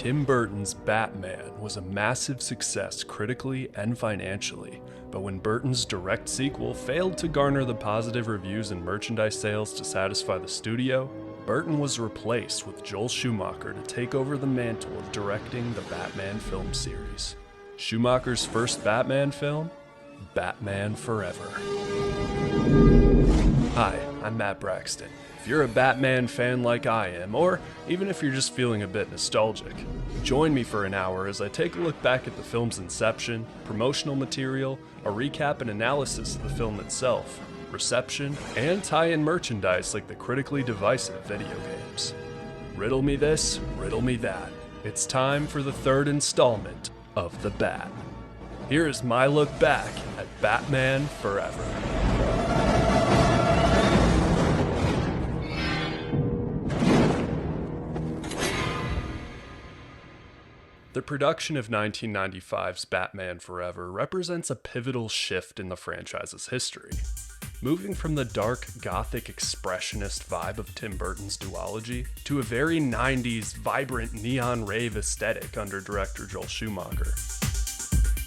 Tim Burton's Batman was a massive success critically and financially, but when Burton's direct sequel failed to garner the positive reviews and merchandise sales to satisfy the studio, Burton was replaced with Joel Schumacher to take over the mantle of directing the Batman film series. Schumacher's first Batman film? Batman Forever. Hi, I'm Matt Braxton. If you're a Batman fan like I am, or even if you're just feeling a bit nostalgic, join me for an hour as I take a look back at the film's inception, promotional material, a recap and analysis of the film itself, reception, and tie-in merchandise like the critically divisive video games. Riddle me this, riddle me that. It's time for the third installment of The Bat. Here is my look back at Batman Forever. The production of 1995's Batman Forever represents a pivotal shift in the franchise's history. Moving from the dark, gothic, expressionist vibe of Tim Burton's duology to a very 90s, vibrant neon rave aesthetic under director Joel Schumacher.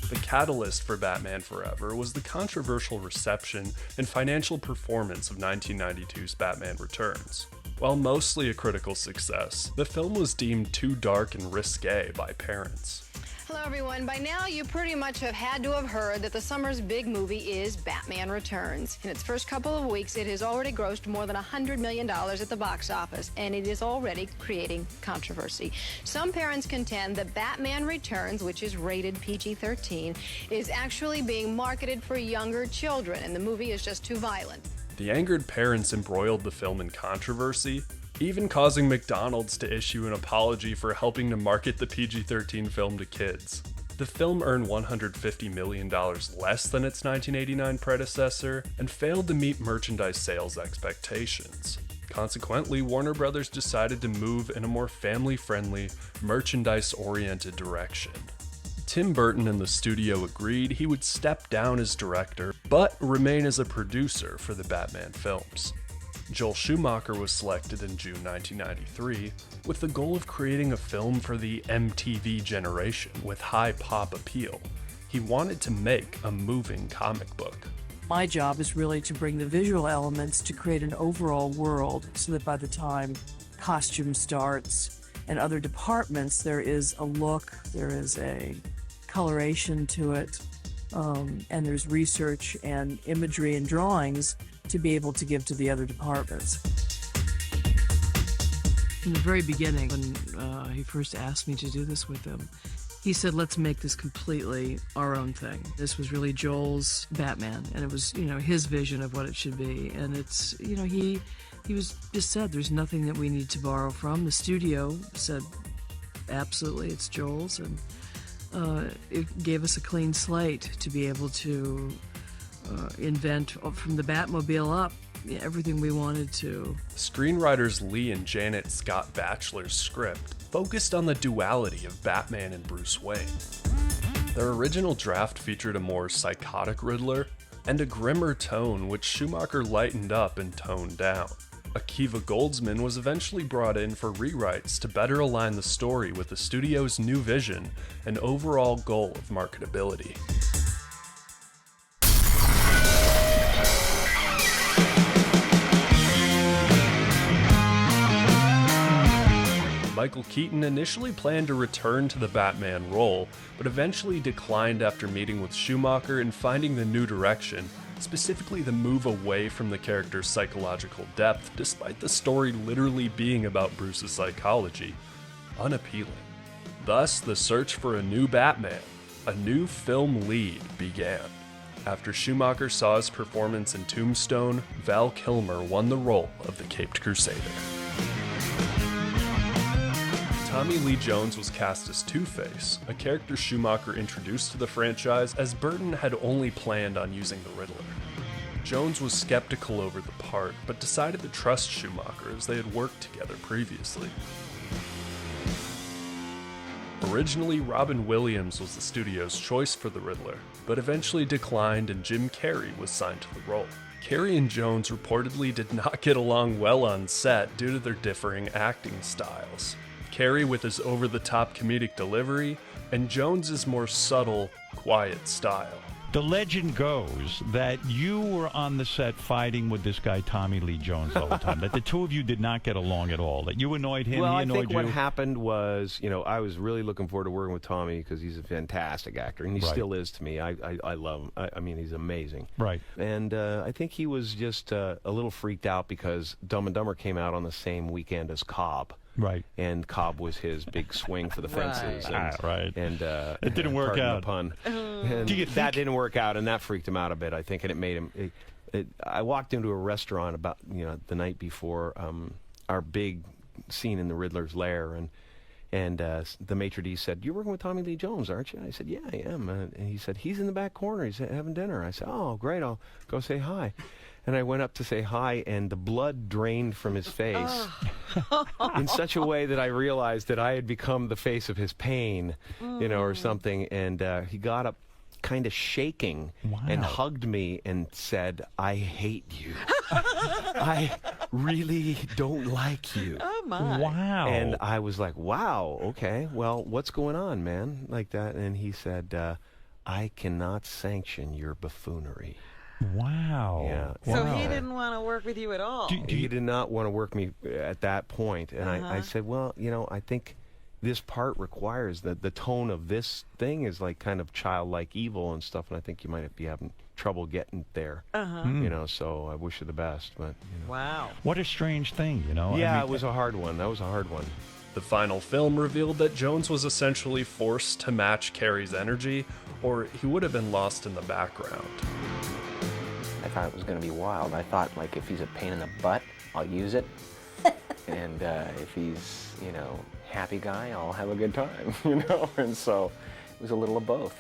The catalyst for Batman Forever was the controversial reception and financial performance of 1992's Batman Returns. While mostly a critical success, the film was deemed too dark and risque by parents. Hello everyone. By now you pretty much have had to have heard that the summer's big movie is Batman Returns. In its first couple of weeks, it has already grossed more than $100 million at the box office, and it is already creating controversy. Some parents contend that Batman Returns, which is rated PG-13, is actually being marketed for younger children, and the movie is just too violent. The angered parents embroiled the film in controversy, even causing McDonald's to issue an apology for helping to market the PG-13 film to kids. The film earned $150 million less than its 1989 predecessor and failed to meet merchandise sales expectations. Consequently, Warner Brothers decided to move in a more family-friendly, merchandise-oriented direction. Tim Burton and the studio agreed he would step down as director, but remain as a producer for the Batman films. Joel Schumacher was selected in June 1993 with the goal of creating a film for the MTV generation with high pop appeal. He wanted to make a moving comic book. My job is really to bring the visual elements to create an overall world so that by the time costume starts and other departments, there is a look, there is a coloration to it, and there's research and imagery and drawings to be able to give to the other departments. In the very beginning, when he first asked me to do this with him, he said, let's make this completely our own thing. This was really Joel's Batman, and it was, his vision of what it should be. And it's, he was just said, there's nothing that we need to borrow from. The studio said, absolutely, it's Joel's, and it gave us a clean slate to be able to invent from the Batmobile up everything we wanted to. Screenwriters Lee and Janet Scott Batchelor's script focused on the duality of Batman and Bruce Wayne. Their original draft featured a more psychotic Riddler and a grimmer tone which Schumacher lightened up and toned down. Akiva Goldsman was eventually brought in for rewrites to better align the story with the studio's new vision and overall goal of marketability. Michael Keaton initially planned to return to the Batman role, but eventually declined after meeting with Schumacher and finding the new direction, specifically the move away from the character's psychological depth, despite the story literally being about Bruce's psychology, unappealing. Thus, the search for a new Batman, a new film lead, began. After Schumacher saw his performance in Tombstone, Val Kilmer won the role of the Caped Crusader. Tommy Lee Jones was cast as Two-Face, a character Schumacher introduced to the franchise as Burton had only planned on using the Riddler. Jones was skeptical over the part, but decided to trust Schumacher as they had worked together previously. Originally, Robin Williams was the studio's choice for the Riddler, but eventually declined and Jim Carrey was signed to the role. Carrey and Jones reportedly did not get along well on set due to their differing acting styles. Carrey with his over-the-top comedic delivery, and Jones's more subtle, quiet style. The legend goes that you were on the set fighting with this guy, Tommy Lee Jones, all the time. That the two of you did not get along at all. That you annoyed him, well, he annoyed you. I think what happened was, I was really looking forward to working with Tommy because he's a fantastic actor, and he still is to me. I love him. I mean, he's amazing. Right. And I think he was just a little freaked out because Dumb and Dumber came out on the same weekend as Cobb. Right. And Cobb was his big swing for the fences. Right. And it didn't work out. Pun. And that didn't work out, and that freaked him out a bit, I think, and it made him. I walked into a restaurant about the night before our big scene in the Riddler's lair, and the maitre d' said, "You're working with Tommy Lee Jones, aren't you?" I said, "Yeah, I am." And he said, "He's in the back corner. He's having dinner." I said, "Oh, great. I'll go say hi." And I went up to say hi, and the blood drained from his face in such a way that I realized that I had become the face of his pain, or something. And he got up kind of shaking and hugged me and said, "I hate you. I really don't like you." Oh, my. Wow. And I was like, wow, okay, well, what's going on, man? Like that. And he said, "I cannot sanction your buffoonery." Wow. Yeah. So Wow. he didn't want to work with you at all. He did not want to work me at that point. And I said, well, I think this part requires that the tone of this thing is like kind of childlike evil and stuff, and I think you might be having trouble getting there. So I wish you the best. But Wow. What a strange thing, Yeah, it was a hard one. That was a hard one. The final film revealed that Jones was essentially forced to match Carrey's energy, or he would have been lost in the background. I thought it was going to be wild. I thought, like, if he's a pain in the butt, I'll use it. And if he's, happy guy, I'll have a good time, And so it was a little of both,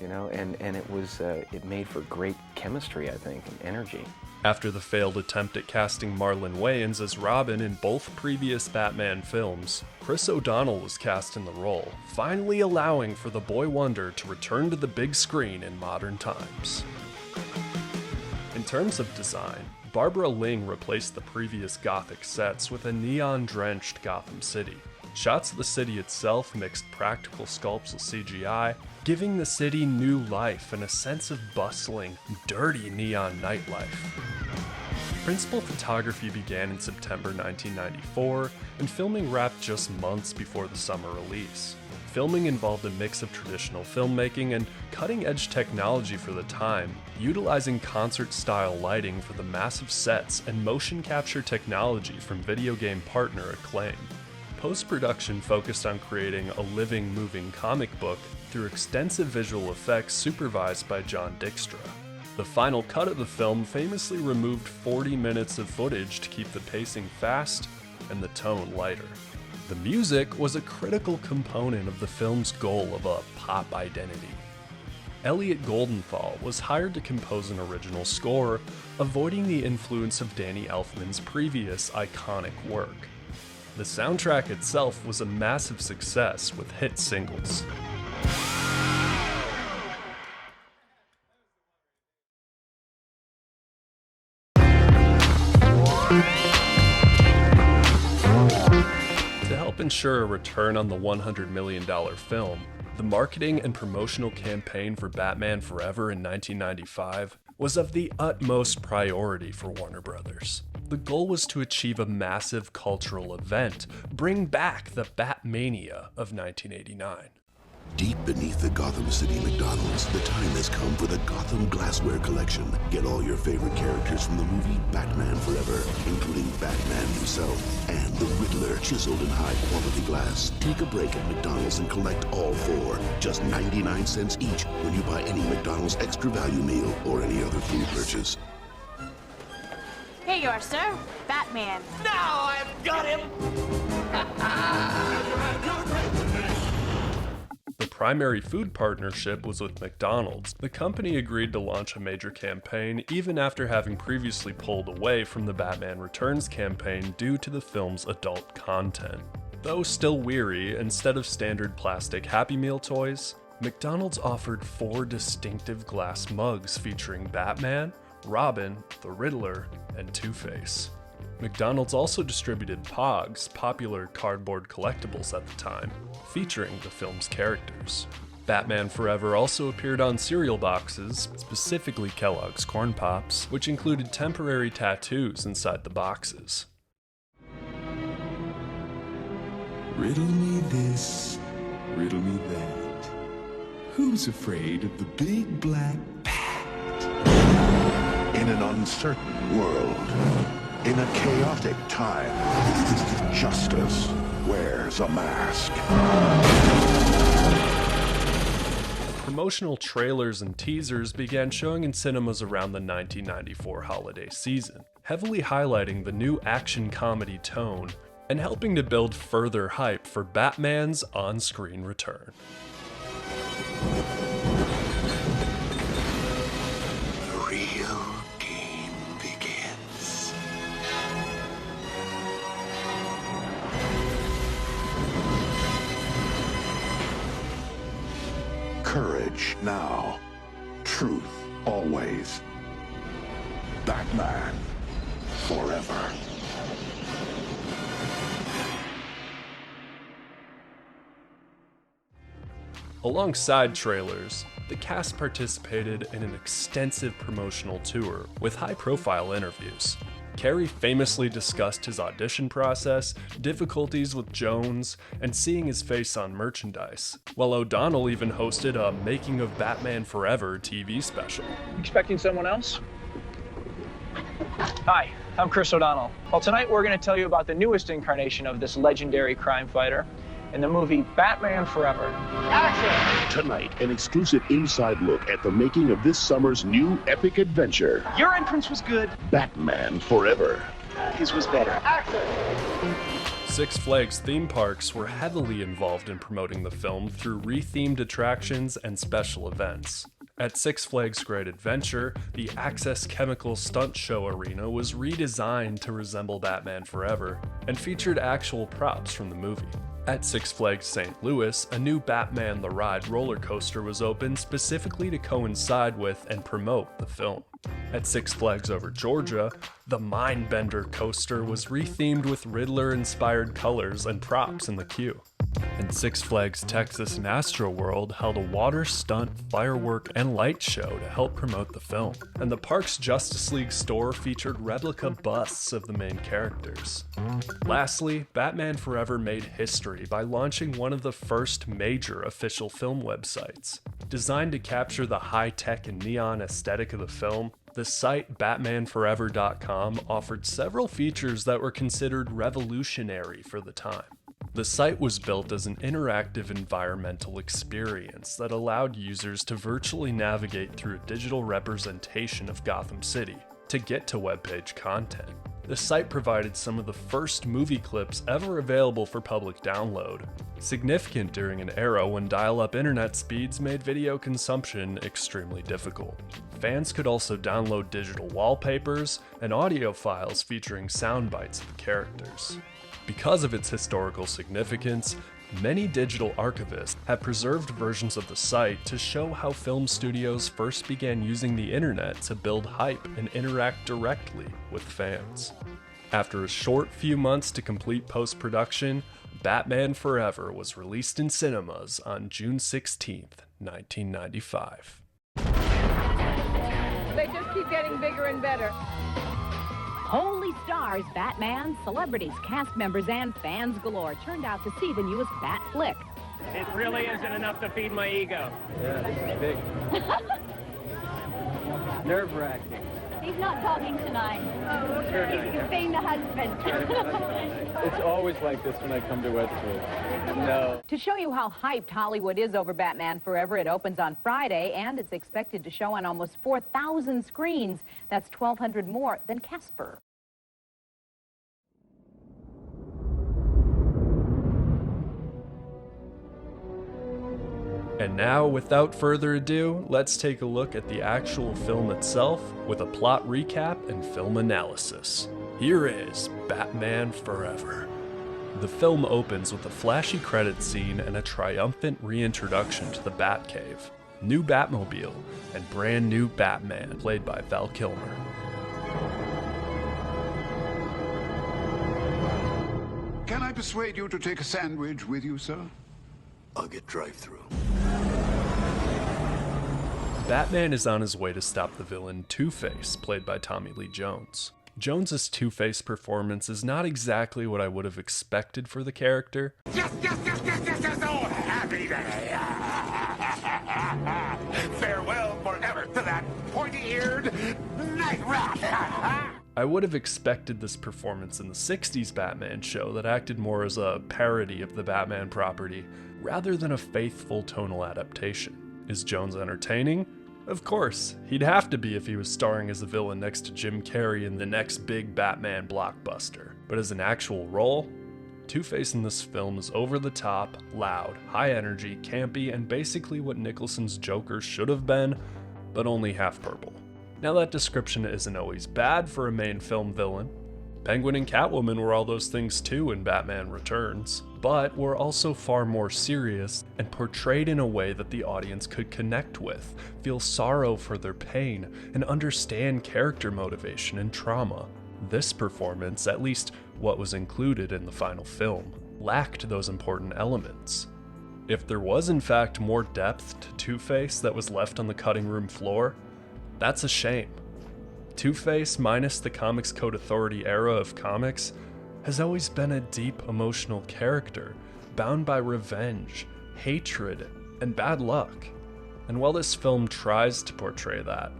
and it was, it made for great chemistry, I think, and energy. After the failed attempt at casting Marlon Wayans as Robin in both previous Batman films, Chris O'Donnell was cast in the role, finally allowing for the boy wonder to return to the big screen in modern times. In terms of design, Barbara Ling replaced the previous Gothic sets with a neon-drenched Gotham City. Shots of the city itself mixed practical sculpts with CGI, giving the city new life and a sense of bustling, dirty neon nightlife. Principal photography began in September 1994, and filming wrapped just months before the summer release. Filming involved a mix of traditional filmmaking and cutting-edge technology for the time, utilizing concert-style lighting for the massive sets and motion capture technology from video game partner Acclaim. Post-production focused on creating a living, moving comic book through extensive visual effects supervised by John Dykstra. The final cut of the film famously removed 40 minutes of footage to keep the pacing fast and the tone lighter. The music was a critical component of the film's goal of a pop identity. Elliot Goldenthal was hired to compose an original score, avoiding the influence of Danny Elfman's previous iconic work. The soundtrack itself was a massive success with hit singles. To help ensure a return on the $100 million film, the marketing and promotional campaign for Batman Forever in 1995 was of the utmost priority for Warner Brothers. The goal was to achieve a massive cultural event, bring back the Batmania of 1989. Deep beneath the Gotham City McDonald's, the time has come for the Gotham Glassware Collection. Get all your favorite characters from the movie Batman Forever, including Batman himself and the Riddler, chiseled in high-quality glass. Take a break at McDonald's and collect all four. Just 99 cents each when you buy any McDonald's Extra Value meal or any other food purchase. Here you are, sir. Batman. Now I've got him! The primary food partnership was with McDonald's. The company agreed to launch a major campaign even after having previously pulled away from the Batman Returns campaign due to the film's adult content. Though still weary, instead of standard plastic Happy Meal toys, McDonald's offered 4 distinctive glass mugs featuring Batman, Robin, the Riddler, and Two-Face. McDonald's also distributed Pogs, popular cardboard collectibles at the time, featuring the film's characters. Batman Forever also appeared on cereal boxes, specifically Kellogg's Corn Pops, which included temporary tattoos inside the boxes. Riddle me this, riddle me that. Who's afraid of the big black bat? In an uncertain world, in a chaotic time, justice wears a mask. Promotional trailers and teasers began showing in cinemas around the 1994 holiday season, heavily highlighting the new action comedy tone and helping to build further hype for Batman's on-screen return. The real game begins. Courage now, truth always. Batman forever. Alongside trailers, the cast participated in an extensive promotional tour with high-profile interviews. Carey famously discussed his audition process, difficulties with Jones, and seeing his face on merchandise, while O'Donnell even hosted a Making of Batman Forever TV special. Expecting someone else? Hi, I'm Chris O'Donnell. Well, tonight we're going to tell you about the newest incarnation of this legendary crime fighter in the movie Batman Forever. Action! Tonight, an exclusive inside look at the making of this summer's new epic adventure, Your entrance was good. Batman Forever. His was better. Action! Six Flags theme parks were heavily involved in promoting the film through re-themed attractions and special events. At Six Flags Great Adventure, the Access Chemical Stunt Show Arena was redesigned to resemble Batman Forever and featured actual props from the movie. At Six Flags St. Louis, a new Batman the Ride roller coaster was opened specifically to coincide with and promote the film. At Six Flags Over Georgia, the Mindbender coaster was rethemed with Riddler-inspired colors and props in the queue. And Six Flags Texas and Astroworld held a water stunt, firework, and light show to help promote the film. And the park's Justice League store featured replica busts of the main characters. Lastly, Batman Forever made history by launching one of the first major official film websites. Designed to capture the high-tech and neon aesthetic of the film, the site BatmanForever.com offered several features that were considered revolutionary for the time. The site was built as an interactive environmental experience that allowed users to virtually navigate through a digital representation of Gotham City to get to webpage content. The site provided some of the first movie clips ever available for public download, significant during an era when dial-up internet speeds made video consumption extremely difficult. Fans could also download digital wallpapers and audio files featuring sound bites of the characters. Because of its historical significance, many digital archivists have preserved versions of the site to show how film studios first began using the internet to build hype and interact directly with fans. After a short few months to complete post-production, Batman Forever was released in cinemas on June 16th, 1995. They just keep getting bigger and better. Holy stars, Batman, celebrities, cast members, and fans galore turned out to see the newest Bat flick. It really isn't enough to feed my ego. Yeah, this is big. Nerve-wracking. He's not talking tonight. Oh, okay. He's being the husband. It's always like this when I come to Westwood. No. To show you how hyped Hollywood is over Batman Forever, it opens on Friday, and it's expected to show on almost 4,000 screens. That's 1,200 more than Casper. And now, without further ado, let's take a look at the actual film itself with a plot recap and film analysis. Here is Batman Forever. The film opens with a flashy credit scene and a triumphant reintroduction to the Batcave, new Batmobile, and brand new Batman, played by Val Kilmer. persuade you to take a sandwich with you, sir? I'll get drive-through. Batman is on his way to stop the villain Two-Face, played by Tommy Lee Jones. Jones's Two-Face performance is not exactly what I would have expected for the character. Yes, oh, happy day. Farewell forever to that pointy-eared night rat. I would have expected this performance in the 60s Batman show that acted more as a parody of the Batman property, rather than a faithful tonal adaptation. Is Jones entertaining? Of course, he'd have to be if he was starring as a villain next to Jim Carrey in the next big Batman blockbuster. But as an actual role, Two-Face in this film is over the top, loud, high energy, campy, and basically what Nicholson's Joker should have been, but only half purple. Now that description isn't always bad for a main film villain. Penguin and Catwoman were all those things too in Batman Returns, but were also far more serious and portrayed in a way that the audience could connect with, feel sorrow for their pain, and understand character motivation and trauma. This performance, at least what was included in the final film, lacked those important elements. If there was in fact more depth to Two-Face that was left on the cutting room floor, that's a shame. Two-Face, minus the Comics Code Authority era of comics, has always been a deep emotional character, bound by revenge, hatred, and bad luck. And while this film tries to portray that,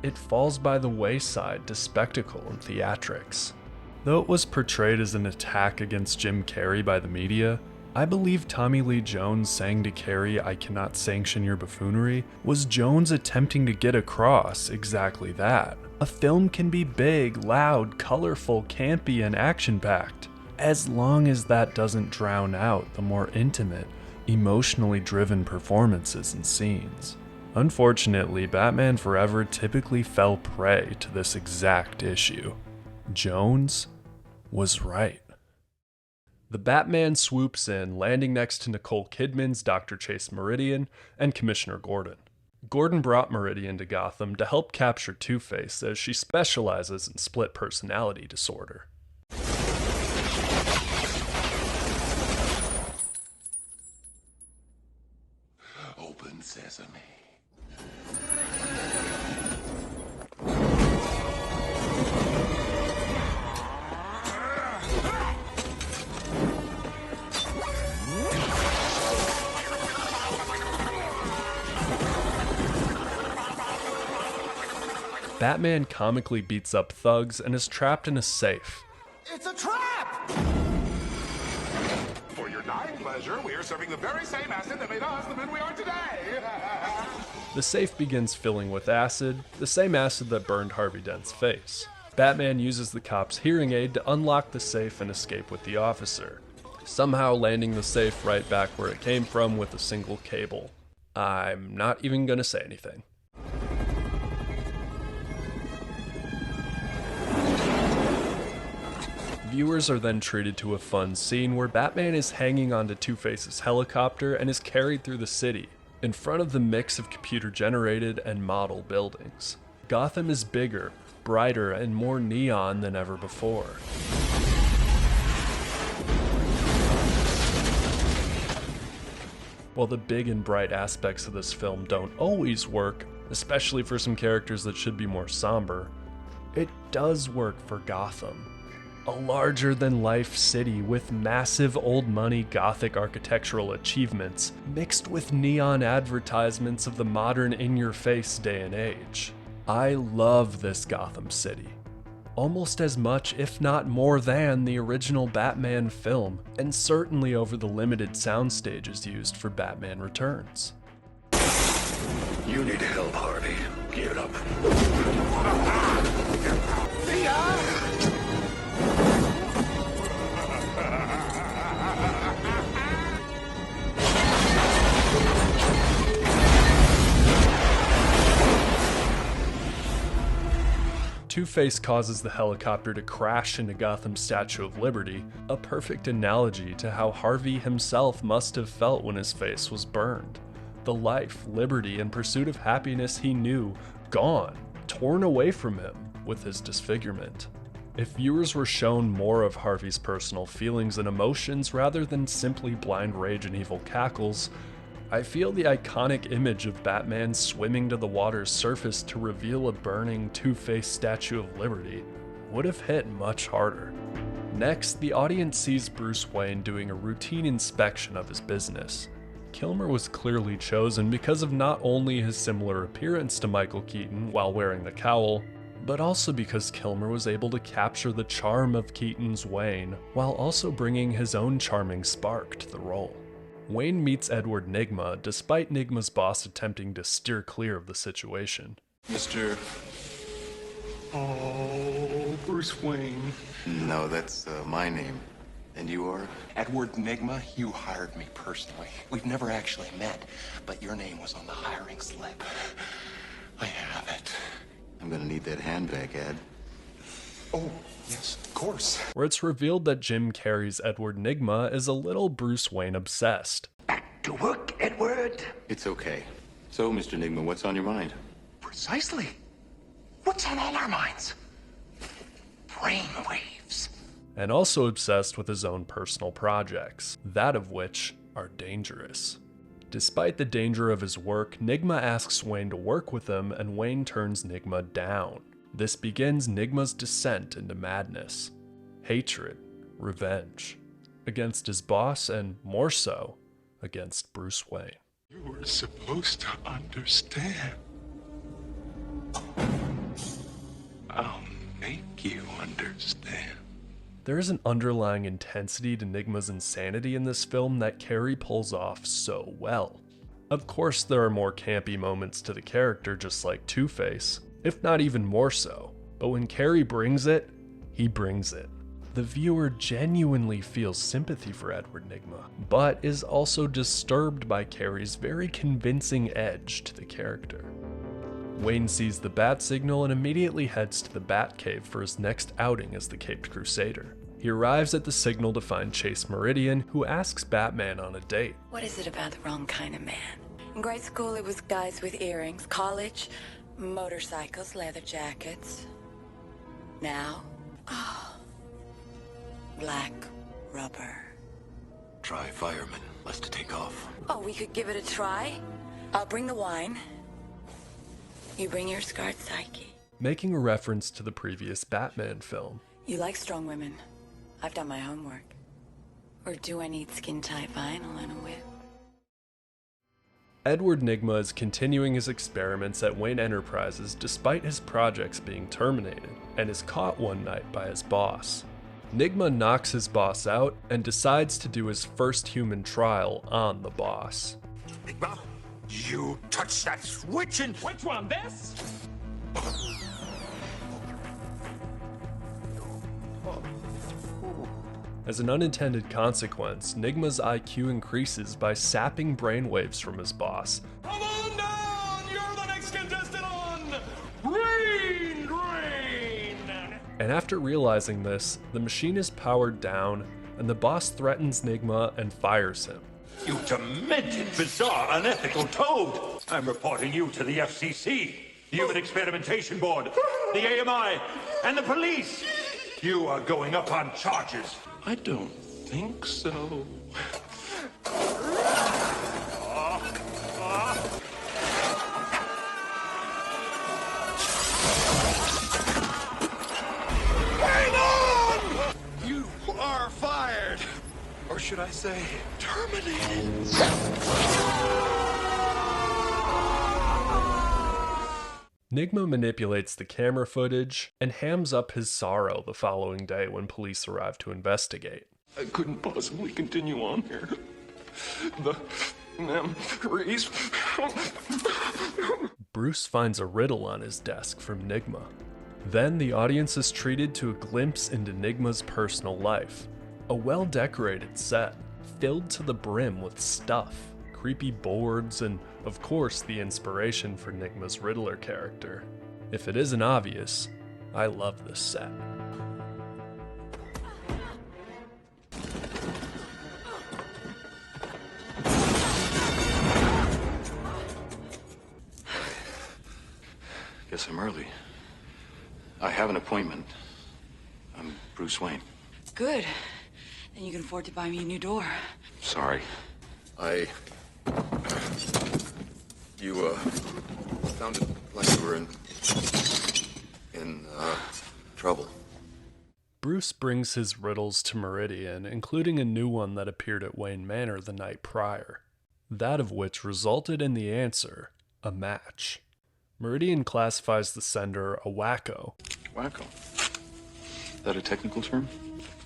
it falls by the wayside to spectacle and theatrics. Though it was portrayed as an attack against Jim Carrey by the media, I believe Tommy Lee Jones saying to Carrey, "I cannot sanction your buffoonery," was Jones attempting to get across exactly that. A film can be big, loud, colorful, campy, and action-packed, as long as that doesn't drown out the more intimate, emotionally driven performances and scenes. Unfortunately, Batman Forever typically fell prey to this exact issue. Jones was right. The Batman swoops in, landing next to Nicole Kidman's Dr. Chase Meridian and Commissioner Gordon. Gordon brought Meridian to Gotham to help capture Two-Face, as she specializes in split personality disorder. Open sesame. Batman comically beats up thugs and is trapped in a safe. It's a trap! For your dying pleasure, we are serving the very same acid that made us the men we are today. The safe begins filling with acid, the same acid that burned Harvey Dent's face. Batman uses the cop's hearing aid to unlock the safe and escape with the officer, somehow landing the safe right back where it came from with a single cable. I'm not even gonna say anything. Viewers are then treated to a fun scene where Batman is hanging onto Two-Face's helicopter and is carried through the city, in front of the mix of computer-generated and model buildings. Gotham is bigger, brighter, and more neon than ever before. While the big and bright aspects of this film don't always work, especially for some characters that should be more somber, it does work for Gotham. A larger-than-life city with massive old-money Gothic architectural achievements, mixed with neon advertisements of the modern in-your-face day and age. I love this Gotham City. Almost as much, if not more than, the original Batman film, and certainly over the limited sound stages used for Batman Returns. You need help, Harvey. Give it up. See ya! Two-Face causes the helicopter to crash into Gotham's Statue of Liberty, a perfect analogy to how Harvey himself must have felt when his face was burned. The life, liberty, and pursuit of happiness he knew, gone, torn away from him with his disfigurement. If viewers were shown more of Harvey's personal feelings and emotions rather than simply blind rage and evil cackles, I feel the iconic image of Batman swimming to the water's surface to reveal a burning Two-Face Statue of Liberty would have hit much harder. Next, the audience sees Bruce Wayne doing a routine inspection of his business. Kilmer was clearly chosen because of not only his similar appearance to Michael Keaton while wearing the cowl, but also because Kilmer was able to capture the charm of Keaton's Wayne while also bringing his own charming spark to the role. Wayne meets Edward Nygma despite Nygma's boss attempting to steer clear of the situation. Mr. Oh, Bruce Wayne. No, that's my name. And you are? Edward Nygma, you hired me personally. We've never actually met, but your name was on the hiring slip. I have it. I'm gonna need that hand back, Ed. Oh, yes, of course. Where it's revealed that Jim Carrey's Edward Nygma is a little Bruce Wayne obsessed. Back to work, Edward. It's okay. So, Mr. Nygma, what's on your mind? Precisely. What's on all our minds? Brainwaves. And also obsessed with his own personal projects, that of which are dangerous. Despite the danger of his work, Nygma asks Wayne to work with him, and Wayne turns Nygma down. This begins Nygma's descent into madness, hatred, revenge, against his boss, and more so, against Bruce Wayne. You were supposed to understand. I'll make you understand. There is an underlying intensity to Nygma's insanity in this film that Carrey pulls off so well. Of course, there are more campy moments to the character, just like Two-Face, if not even more so, but when Carrey brings it, he brings it. The viewer genuinely feels sympathy for Edward Nygma, but is also disturbed by Carrey's very convincing edge to the character. Wayne sees the bat signal and immediately heads to the Batcave for his next outing as the Caped Crusader. He arrives at the signal to find Chase Meridian, who asks Batman on a date. What is it about the wrong kind of man? In grade school, it was guys with earrings. College, motorcycles, leather jackets. Now, black rubber. Try fireman. Let's take off. Oh, we could give it a try. I'll bring the wine. You bring your scarred psyche. Making a reference to the previous Batman film. You like strong women. I've done my homework. Or do I need skin-tight vinyl and a whip? Edward Nygma is continuing his experiments at Wayne Enterprises despite his projects being terminated, and is caught one night by his boss. Nygma knocks his boss out and decides to do his first human trial on the boss. Nygma, you touch that switch and... Which one, this? As an unintended consequence, Nygma's IQ increases by sapping brainwaves from his boss. Come on down! You're the next contestant on Brain Drain! And after realizing this, the machine is powered down, and the boss threatens Nygma and fires him. You demented, bizarre, unethical toad! I'm reporting you to the FCC, the Human Experimentation Board, the AMI, and the police! You are going up on charges. I don't think so. Hang on! You are fired! Or should I say, terminated? Nygma manipulates the camera footage and hams up his sorrow the following day when police arrive to investigate. I couldn't possibly continue on here. The memories. Bruce finds a riddle on his desk from Nygma. Then the audience is treated to a glimpse into Nygma's personal life. A well-decorated set, filled to the brim with stuff, creepy boards, and of course the inspiration for Nygma's Riddler character. If it isn't obvious, I love this set. Guess I'm early. I have an appointment. Bruce Wayne. Good. Then you can afford to buy me a new door. Sorry. You sounded like you were in trouble. Bruce brings his riddles to Meridian, including a new one that appeared at Wayne Manor the night prior, that of which resulted in the answer, a match. Meridian classifies the sender a wacko. Wacko? Is that a technical term?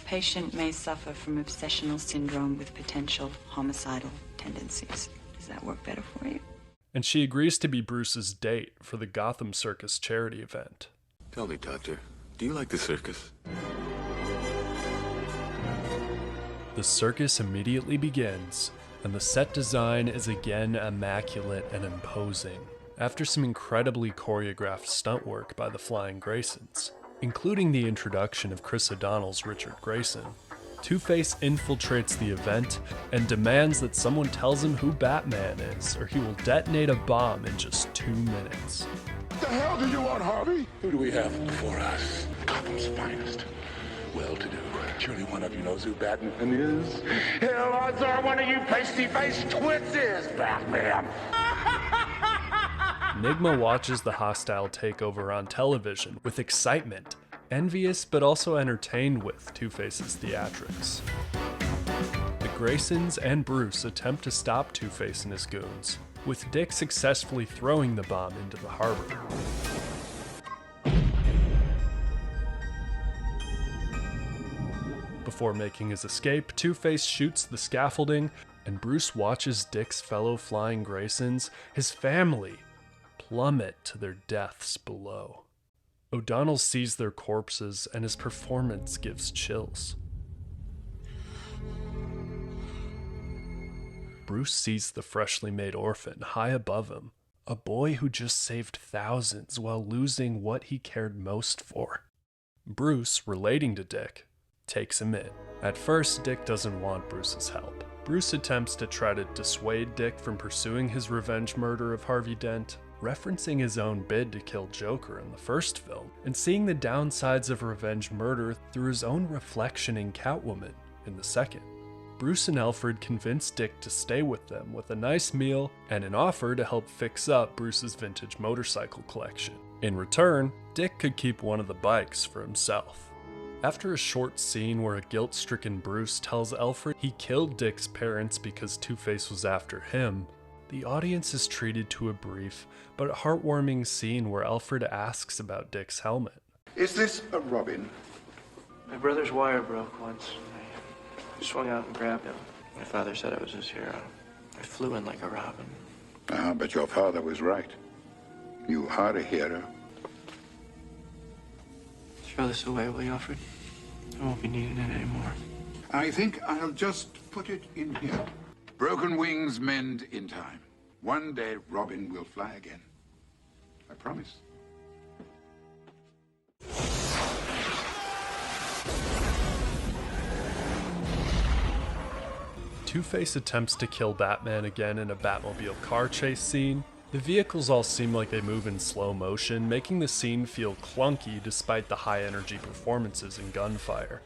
Patient may suffer from obsessional syndrome with potential homicidal tendencies. Does that work better for you? And she agrees to be Bruce's date for the Gotham Circus charity event. Tell me, Doctor, do you like the circus? The circus immediately begins, and the set design is again immaculate and imposing, after some incredibly choreographed stunt work by the Flying Graysons, including the introduction of Chris O'Donnell's Richard Grayson. Two-Face infiltrates the event and demands that someone tells him who Batman is, or he will detonate a bomb in just 2 minutes. What the hell do you want, Harvey? Who do we have before us? Gotham's finest. Well-to-do. Surely one of you knows who Batman is. Hell, odds are one of you pasty-faced twits is Batman. Nigma watches the hostile takeover on television with excitement, envious but also entertained with Two-Face's theatrics. The Graysons and Bruce attempt to stop Two-Face and his goons, with Dick successfully throwing the bomb into the harbor. Before making his escape, Two-Face shoots the scaffolding, and Bruce watches Dick's fellow Flying Graysons, his family, plummet to their deaths below. O'Donnell sees their corpses, and his performance gives chills. Bruce sees the freshly made orphan high above him, a boy who just saved thousands while losing what he cared most for. Bruce, relating to Dick, takes him in. At first, Dick doesn't want Bruce's help. Bruce attempts to try to dissuade Dick from pursuing his revenge murder of Harvey Dent, referencing his own bid to kill Joker in the first film, and seeing the downsides of revenge murder through his own reflection in Catwoman in the second. Bruce and Alfred convince Dick to stay with them with a nice meal and an offer to help fix up Bruce's vintage motorcycle collection. In return, Dick could keep one of the bikes for himself. After a short scene where a guilt-stricken Bruce tells Alfred he killed Dick's parents because Two-Face was after him, the audience is treated to a brief but heartwarming scene where Alfred asks about Dick's helmet. Is this a Robin? My brother's wire broke once. I swung out and grabbed him. My father said I was his hero. I flew in like a robin. But your father was right. You are a hero. Throw this away, will you, Alfred? I won't be needing it anymore. I think I'll just put it in here. Broken wings mend in time. One day Robin will fly again. I promise. Two-Face attempts to kill Batman again in a Batmobile car chase scene. The vehicles all seem like they move in slow motion, making the scene feel clunky despite the high-energy performances and gunfire.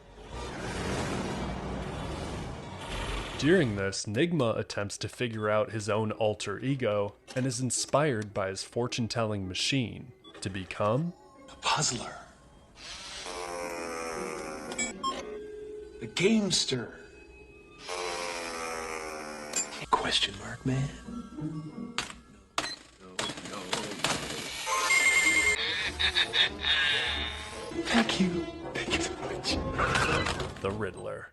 During this, Nigma attempts to figure out his own alter ego and is inspired by his fortune-telling machine to become a puzzler, a gamester. Question mark, man. Thank you. Thank you so much. The Riddler.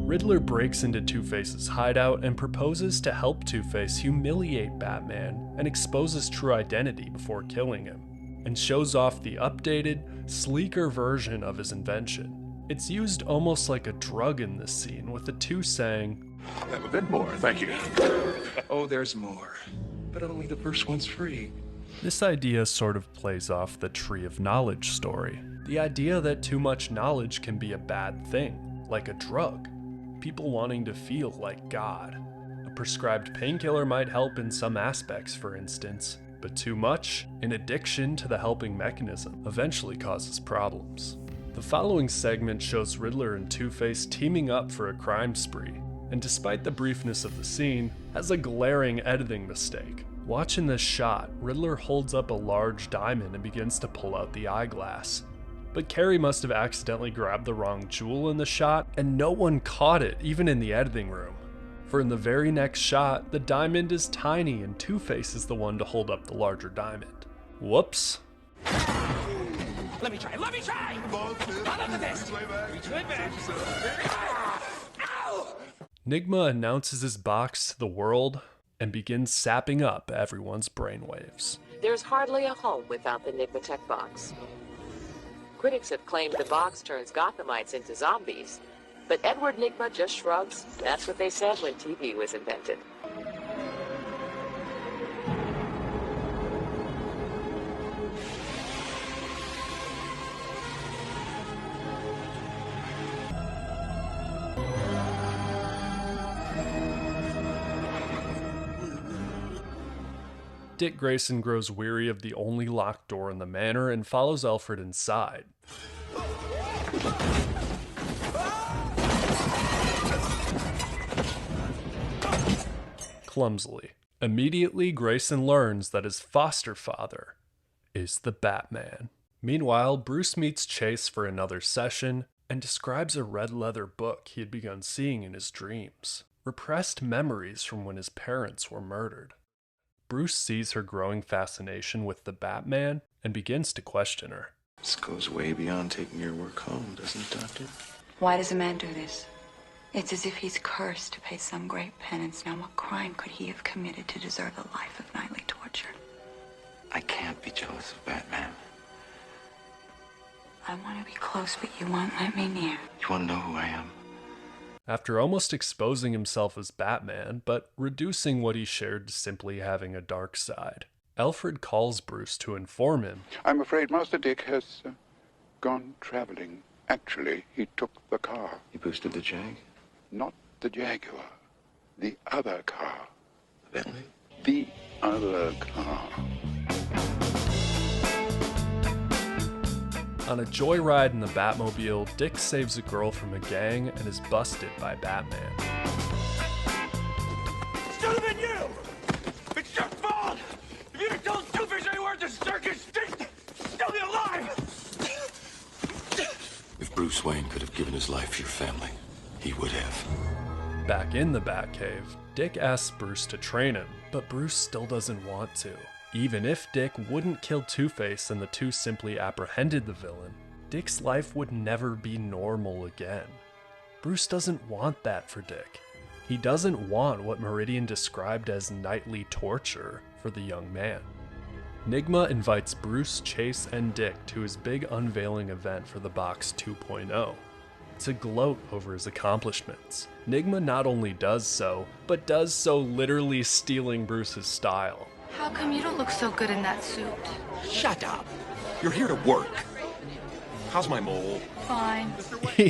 Riddler breaks into Two-Face's hideout and proposes to help Two-Face humiliate Batman and expose his true identity before killing him, and shows off the updated, sleeker version of his invention. It's used almost like a drug in this scene, with the two saying, Have a bit more, thank you. Oh, there's more, but only the first one's free. This idea sort of plays off the Tree of Knowledge story. The idea that too much knowledge can be a bad thing, like a drug. People wanting to feel like God. A prescribed painkiller might help in some aspects, for instance, but too much, an addiction to the helping mechanism, eventually causes problems. The following segment shows Riddler and Two-Face teaming up for a crime spree, and despite the briefness of the scene, has a glaring editing mistake. Watching this shot, Riddler holds up a large diamond and begins to pull out the eyeglass. But Carrie must have accidentally grabbed the wrong jewel in the shot, and no one caught it, even in the editing room. For in the very next shot, the diamond is tiny and Two-Face is the one to hold up the larger diamond. Whoops. Let me try. Out of the vest. Reach way back. Ow! Nigma announces his box to the world and begins sapping up everyone's brainwaves. There's hardly a home without the Nigma Tech box. Critics have claimed the box turns Gothamites into zombies, but Edward Nigma just shrugs. That's what they said when TV was invented. Dick Grayson grows weary of the only locked door in the manor and follows Alfred inside. Clumsily. Immediately, Grayson learns that his foster father is the Batman. Meanwhile, Bruce meets Chase for another session and describes a red leather book he had begun seeing in his dreams. Repressed memories from when his parents were murdered. Bruce sees her growing fascination with the Batman and begins to question her. This goes way beyond taking your work home, doesn't it, Doctor? Why does a man do this? It's as if he's cursed to pay some great penance. Now, what crime could he have committed to deserve a life of nightly torture? I can't be jealous of Batman. I want to be close, but you won't let me near. You want to know who I am? After almost exposing himself as Batman, but reducing what he shared to simply having a dark side, Alfred calls Bruce to inform him. I'm afraid Master Dick has gone traveling. Actually, he took the car. He boosted the Jag? Not the Jaguar. The other car. The Bentley? The other car. On a joyride in the Batmobile, Dick saves a girl from a gang and is busted by Batman. Should have been you! It's your fault! If you'd have told Two-Face anywhere at the circus, Dick, still be alive! If Bruce Wayne could have given his life for your family, he would have. Back in the Batcave, Dick asks Bruce to train him, but Bruce still doesn't want to. Even if Dick wouldn't kill Two-Face and the two simply apprehended the villain, Dick's life would never be normal again. Bruce doesn't want that for Dick. He doesn't want what Meridian described as nightly torture for the young man. Nigma invites Bruce, Chase, and Dick to his big unveiling event for the Box 2.0. To gloat over his accomplishments. Nigma not only does so, but does so literally stealing Bruce's style. How come you don't look so good in that suit? Shut up. You're here to work. How's my mole? Fine.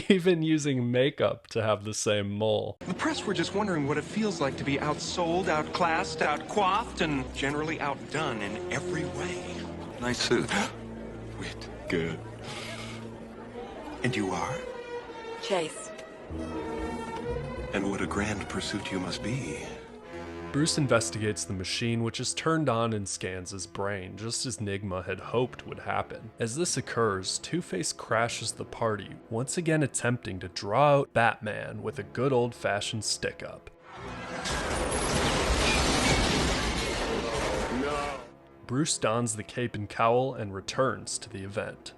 Even using makeup to have the same mole. The press were just wondering what it feels like to be outsold, outclassed, outcoiffed, and generally outdone in every way. Nice suit. Wit. Good. And you are? Chase. And what a grand pursuit you must be. Bruce investigates the machine, which is turned on and scans his brain, just as Nigma had hoped would happen. As this occurs, Two-Face crashes the party, once again attempting to draw out Batman with a good old-fashioned stick-up. No. Bruce dons the cape and cowl and returns to the event.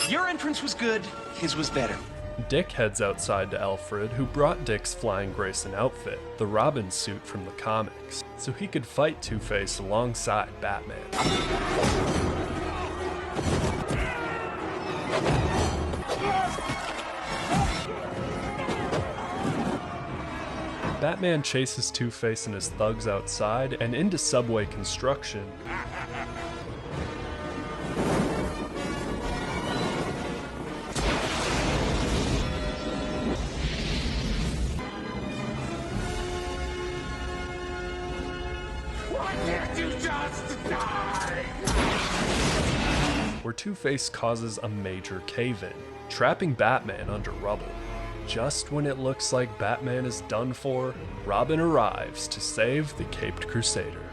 Your entrance was good, his was better. Dick heads outside to Alfred, who brought Dick's Flying Grayson outfit, the Robin suit from the comics, so he could fight Two-Face alongside Batman. Batman chases Two-Face and his thugs outside and into subway construction. Why can't you just die? Where Two-Face causes a major cave-in, trapping Batman under rubble. Just when it looks like Batman is done for, Robin arrives to save the Caped Crusader.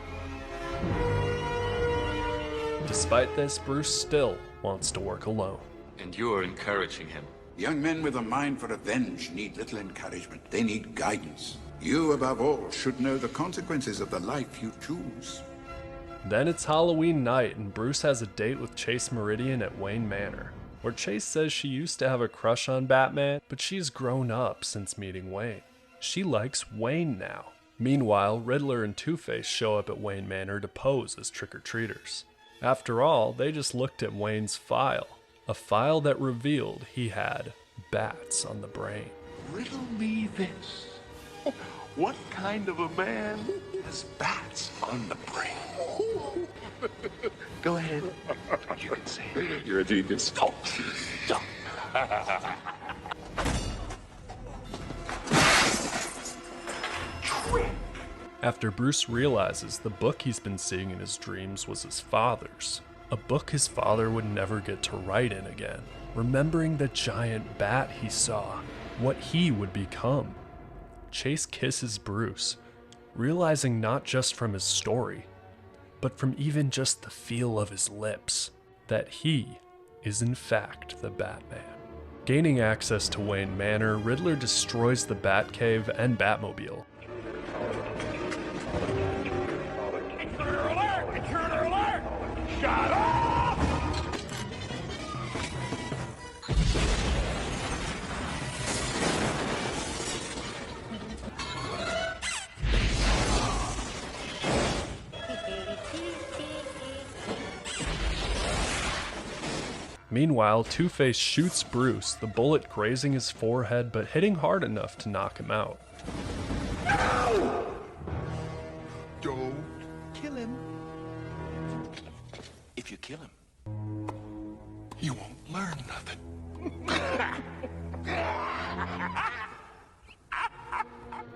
Despite this, Bruce still wants to work alone. And you are encouraging him. Young men with a mind for revenge need little encouragement. They need guidance. You, above all, should know the consequences of the life you choose. Then it's Halloween night, and Bruce has a date with Chase Meridian at Wayne Manor, where Chase says she used to have a crush on Batman, but she's grown up since meeting Wayne. She likes Wayne now. Meanwhile, Riddler and Two-Face show up at Wayne Manor to pose as trick-or-treaters. After all, they just looked at Wayne's file, a file that revealed he had bats on the brain. Riddle me this. What kind of a man has bats on the brain? Go ahead. You can say it. You're a genius. Oh. After Bruce realizes the book he's been seeing in his dreams was his father's, a book his father would never get to write in again, remembering the giant bat he saw, what he would become. Chase kisses Bruce, realizing not just from his story, but from even just the feel of his lips, that he is in fact the Batman. Gaining access to Wayne Manor, Riddler destroys the Batcave and Batmobile. Intruder alert! Intruder alert! Shut up! Meanwhile, Two-Face shoots Bruce, the bullet grazing his forehead but hitting hard enough to knock him out. No! Don't kill him. If you kill him, you won't learn nothing.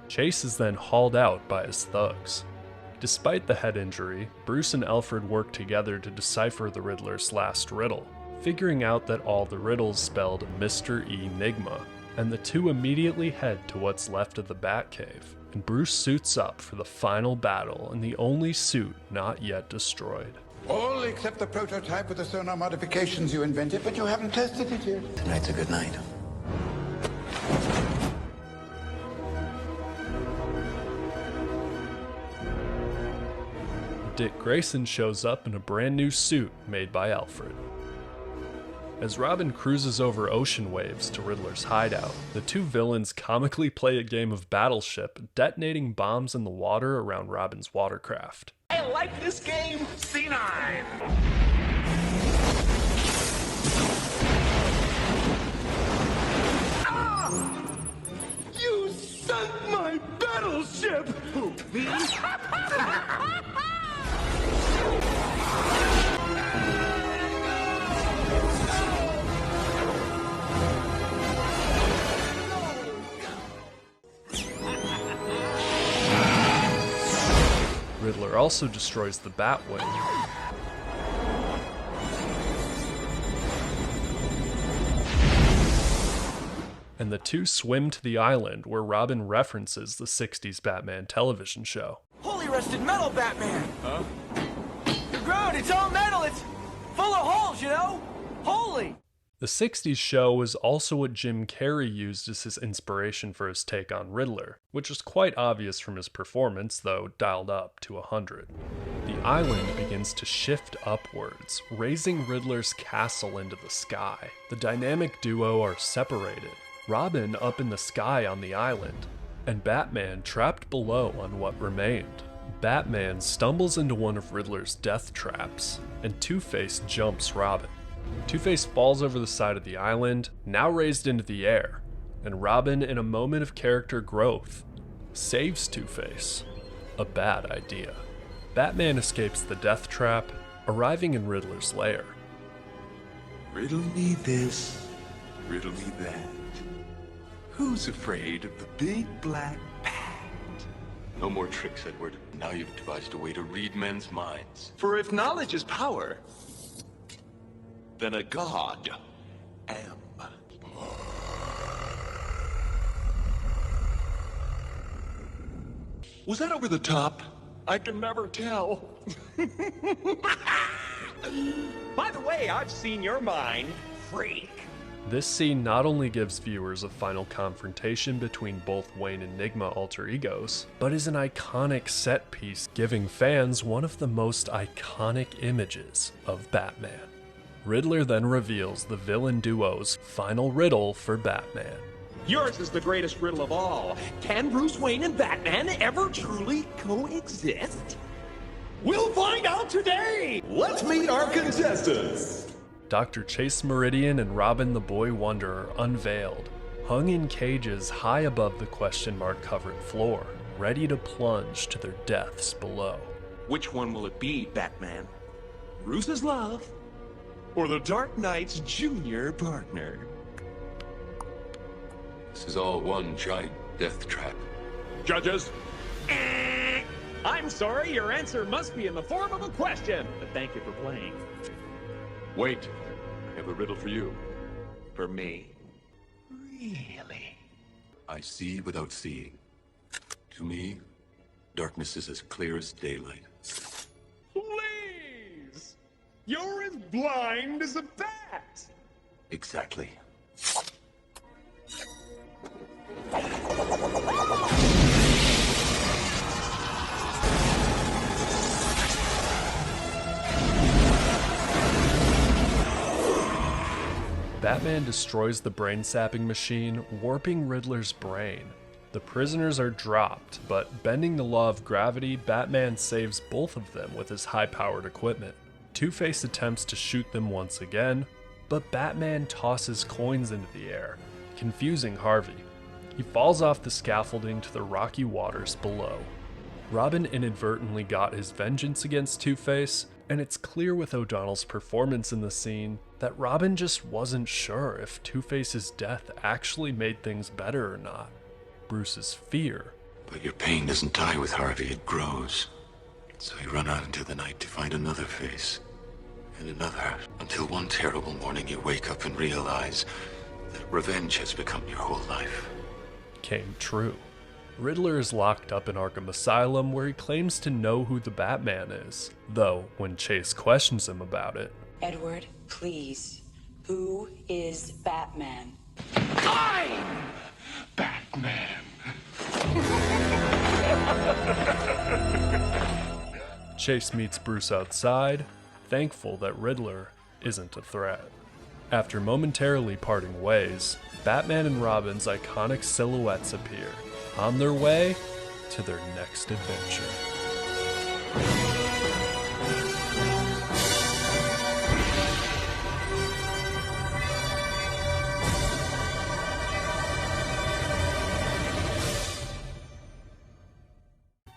Chase is then hauled out by his thugs. Despite the head injury, Bruce and Alfred work together to decipher the Riddler's last riddle, figuring out that all the riddles spelled Mr. Enigma, and the two immediately head to what's left of the Batcave, and Bruce suits up for the final battle in the only suit not yet destroyed. All except the prototype with the sonar modifications you invented, but you haven't tested it yet. Tonight's a good night. Dick Grayson shows up in a brand new suit made by Alfred. As Robin cruises over ocean waves to Riddler's hideout, the two villains comically play a game of Battleship, detonating bombs in the water around Robin's watercraft. I like this game. C9. Ah! You sunk my battleship. Who, me? Riddler also destroys the Batwing. And the two swim to the island where Robin references the 60s Batman television show. Holy rusted metal, Batman! Huh? You're grown, it's all metal, it's full of holes, you know? Holy! The 60s show was also what Jim Carrey used as his inspiration for his take on Riddler, which was quite obvious from his performance, though dialed up to 100. The island begins to shift upwards, raising Riddler's castle into the sky. The dynamic duo are separated, Robin up in the sky on the island, and Batman trapped below on what remained. Batman stumbles into one of Riddler's death traps, and Two-Face jumps Robin. Two-Face falls over the side of the island, now raised into the air, and Robin, in a moment of character growth, saves Two-Face. A bad idea. Batman escapes the death trap, arriving in Riddler's lair. Riddle me this, riddle me that. Who's afraid of the big black bat? No more tricks, Edward. Now you've devised a way to read men's minds. For if knowledge is power, then a god am. Was that over the top? I can never tell. By the way, I've seen your mind, freak. This scene not only gives viewers a final confrontation between both Wayne and Nigma alter egos, but is an iconic set piece, giving fans one of the most iconic images of Batman. Riddler then reveals the villain duo's final riddle for Batman. Yours is the greatest riddle of all. Can Bruce Wayne and Batman ever truly coexist? We'll find out today! Let's meet our contestants! Dr. Chase Meridian and Robin the Boy Wonder are unveiled, hung in cages high above the question mark covered floor, ready to plunge to their deaths below. Which one will it be, Batman? Bruce's love, or the Dark Knight's junior partner? This is all one giant death trap. Judges? I'm sorry, your answer must be in the form of a question, but thank you for playing. Wait, I have a riddle for you. For me? Really? I see without seeing. To me, darkness is as clear as daylight. Please! You're as blind as a bat! Exactly. Batman destroys the brain-sapping machine, warping Riddler's brain. The prisoners are dropped, but bending the law of gravity, Batman saves both of them with his high-powered equipment. Two-Face attempts to shoot them once again, but Batman tosses coins into the air, confusing Harvey. He falls off the scaffolding to the rocky waters below. Robin inadvertently got his vengeance against Two-Face, and it's clear with O'Donnell's performance in the scene that Robin just wasn't sure if Two-Face's death actually made things better or not. Bruce's fear. But your pain doesn't die with Harvey, it grows. So you run out into the night to find another face, and another, until one terrible morning you wake up and realize that revenge has become your whole life. Came true. Riddler is locked up in Arkham Asylum, where he claims to know who the Batman is, though when Chase questions him about it, Edward, please. Who is Batman? I'm Batman. Chase meets Bruce outside, thankful that Riddler isn't a threat. After momentarily parting ways, Batman and Robin's iconic silhouettes appear, on their way to their next adventure.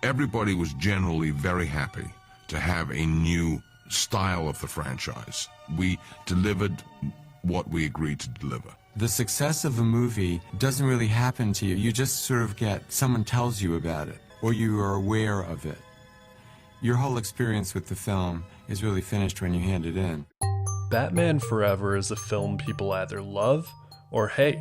Everybody was generally very happy to have a new style of the franchise. We delivered what we agreed to deliver. The success of a movie doesn't really happen to you. You just sort of someone tells you about it, or you are aware of it. Your whole experience with the film is really finished when you hand it in. Batman Forever is a film people either love or hate,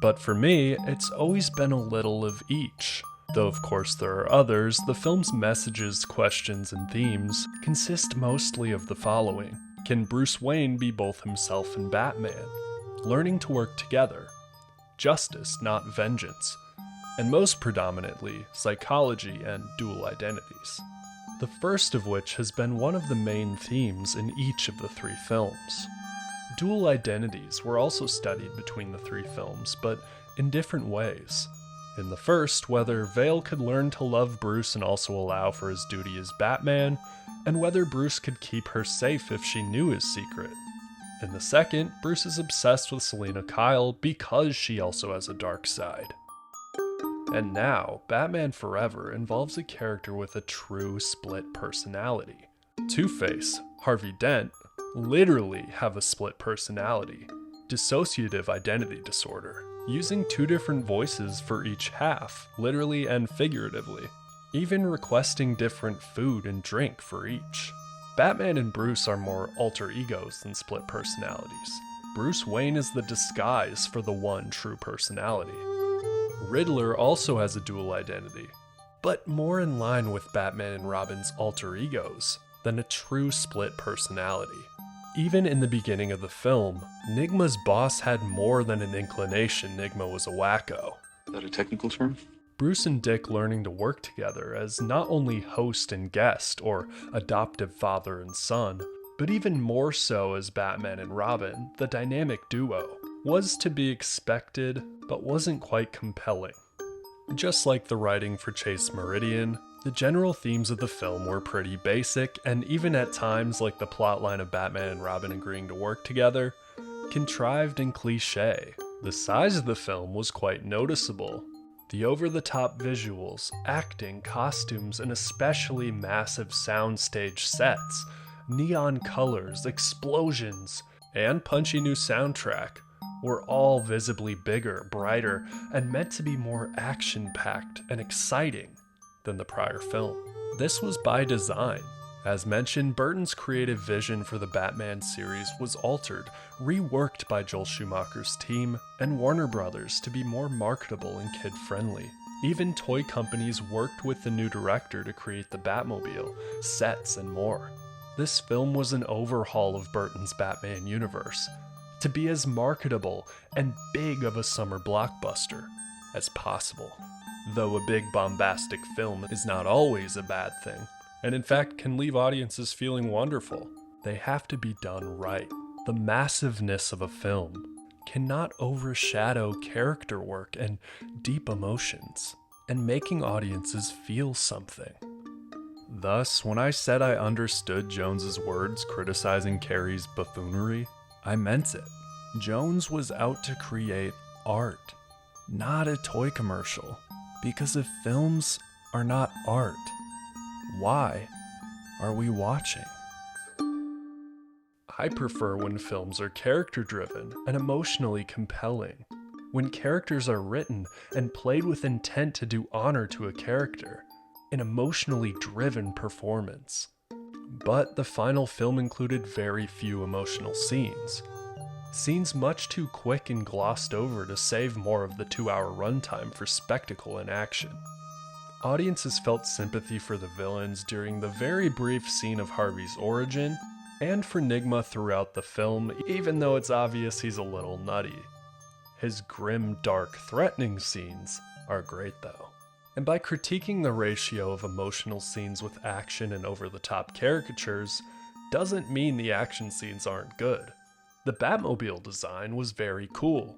but for me, it's always been a little of each. Though of course there are others, the film's messages, questions, and themes consist mostly of the following. Can Bruce Wayne be both himself and Batman? Learning to work together. Justice, not vengeance. And most predominantly, psychology and dual identities. The first of which has been one of the main themes in each of the three films. Dual identities were also studied between the three films, but in different ways. In the first, whether Vale could learn to love Bruce and also allow for his duty as Batman, and whether Bruce could keep her safe if she knew his secret. In the second, Bruce is obsessed with Selina Kyle because she also has a dark side. And now, Batman Forever involves a character with a true split personality. Two-Face, Harvey Dent, literally have a split personality. Dissociative identity disorder, using two different voices for each half, literally and figuratively. even requesting different food and drink for each. Batman and Bruce are more alter egos than split personalities. Bruce Wayne is the disguise for the one true personality. Riddler also has a dual identity, but more in line with Batman and Robin's alter egos than a true split personality. Even in the beginning of the film, Nigma's boss had more than an inclination Nigma was a wacko. Is that a technical term? Bruce and Dick learning to work together as not only host and guest or adoptive father and son, but even more so as Batman and Robin, the dynamic duo, was to be expected but wasn't quite compelling. Just like the writing for Chase Meridian, the general themes of the film were pretty basic, and even at times like the plotline of Batman and Robin agreeing to work together, contrived and cliché. The size of the film was quite noticeable. The over-the-top visuals, acting, costumes, and especially massive soundstage sets, neon colors, explosions, and punchy new soundtrack were all visibly bigger, brighter, and meant to be more action-packed and exciting than the prior film. This was by design. As mentioned, Burton's creative vision for the Batman series was altered, reworked by Joel Schumacher's team and Warner Brothers to be more marketable and kid-friendly. Even toy companies worked with the new director to create the Batmobile, sets, and more. This film was an overhaul of Burton's Batman universe, to be as marketable and big of a summer blockbuster as possible. Though a big bombastic film is not always a bad thing, and in fact can leave audiences feeling wonderful, they have to be done right. The massiveness of a film cannot overshadow character work and deep emotions, and making audiences feel something. Thus, when I said I understood Jones's words criticizing Carrey's buffoonery, I meant it. Jones was out to create art, not a toy commercial. Because if films are not art, why are we watching? I prefer when films are character-driven and emotionally compelling. When characters are written and played with intent to do honor to a character, an emotionally driven performance. But the final film included very few emotional scenes. Scenes much too quick and glossed over to save more of the 2-hour runtime for spectacle and action. Audiences felt sympathy for the villains during the very brief scene of Harvey's origin, and for Nigma throughout the film, even though it's obvious he's a little nutty. His grim, dark, threatening scenes are great though. And by critiquing the ratio of emotional scenes with action and over-the-top caricatures, doesn't mean the action scenes aren't good. The Batmobile design was very cool.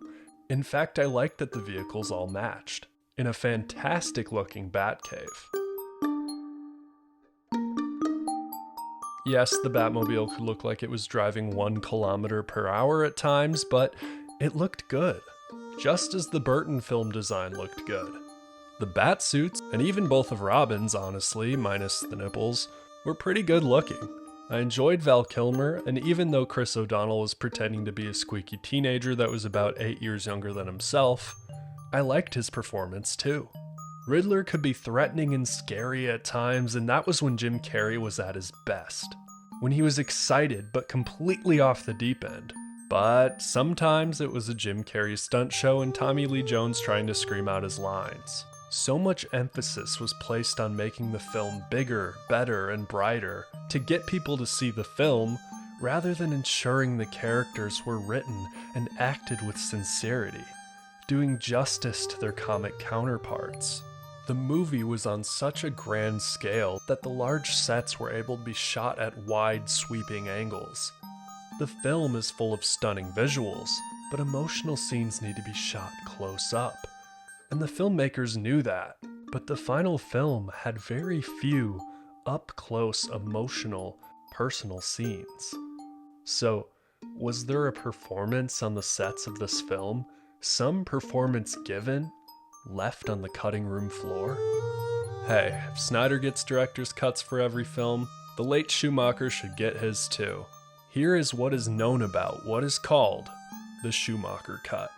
In fact, I liked that the vehicles all matched, in a fantastic looking Batcave. Yes, the Batmobile could look like it was driving 1 kilometer per hour at times, but it looked good, just as the Burton film design looked good. The Batsuits, and even both of Robin's, honestly, minus the nipples, were pretty good looking. I enjoyed Val Kilmer, and even though Chris O'Donnell was pretending to be a squeaky teenager that was about 8 years younger than himself, I liked his performance too. Riddler could be threatening and scary at times, and that was when Jim Carrey was at his best. When he was excited but completely off the deep end. But sometimes it was a Jim Carrey stunt show and Tommy Lee Jones trying to scream out his lines. So much emphasis was placed on making the film bigger, better, and brighter to get people to see the film, rather than ensuring the characters were written and acted with sincerity, doing justice to their comic counterparts. The movie was on such a grand scale that the large sets were able to be shot at wide, sweeping angles. The film is full of stunning visuals, but emotional scenes need to be shot close up. And the filmmakers knew that, but the final film had very few up-close, emotional, personal scenes. So, was there a performance on the sets of this film? Some performance given? Left on the cutting room floor? Hey, if Snyder gets director's cuts for every film, the late Schumacher should get his too. Here is what is known about what is called the Schumacher cut.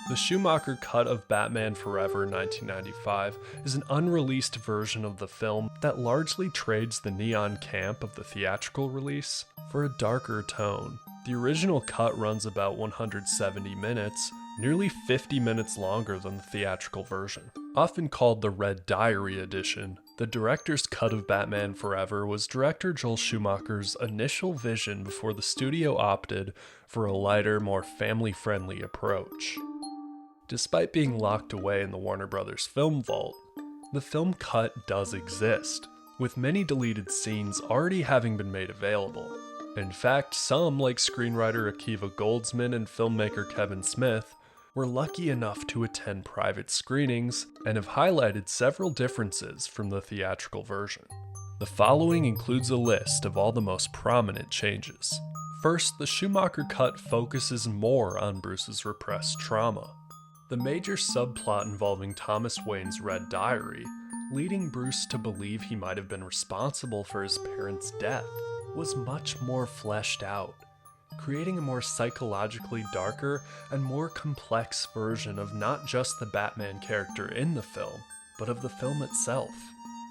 The Schumacher cut of Batman Forever 1995 is an unreleased version of the film that largely trades the neon camp of the theatrical release for a darker tone. The original cut runs about 170 minutes, nearly 50 minutes longer than the theatrical version. Often called the Red Diary edition, the director's cut of Batman Forever was director Joel Schumacher's initial vision before the studio opted for a lighter, more family-friendly approach. Despite being locked away in the Warner Brothers film vault, the film cut does exist, with many deleted scenes already having been made available. In fact, some, like screenwriter Akiva Goldsman and filmmaker Kevin Smith, were lucky enough to attend private screenings and have highlighted several differences from the theatrical version. The following includes a list of all the most prominent changes. First, the Schumacher cut focuses more on Bruce's repressed trauma. The major subplot involving Thomas Wayne's Red Diary, leading Bruce to believe he might have been responsible for his parents' death, was much more fleshed out, creating a more psychologically darker and more complex version of not just the Batman character in the film, but of the film itself.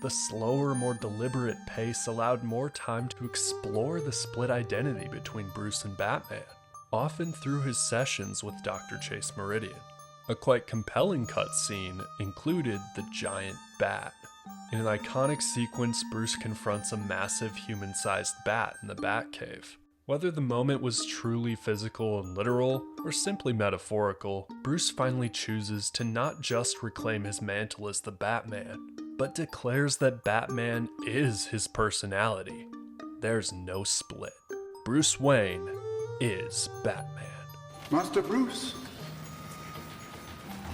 The slower, more deliberate pace allowed more time to explore the split identity between Bruce and Batman, often through his sessions with Dr. Chase Meridian. A quite compelling cutscene included the giant bat. In an iconic sequence, Bruce confronts a massive human-sized bat in the Batcave. Whether the moment was truly physical and literal, or simply metaphorical, Bruce finally chooses to not just reclaim his mantle as the Batman, but declares that Batman is his personality. There's no split. Bruce Wayne is Batman. Master Bruce.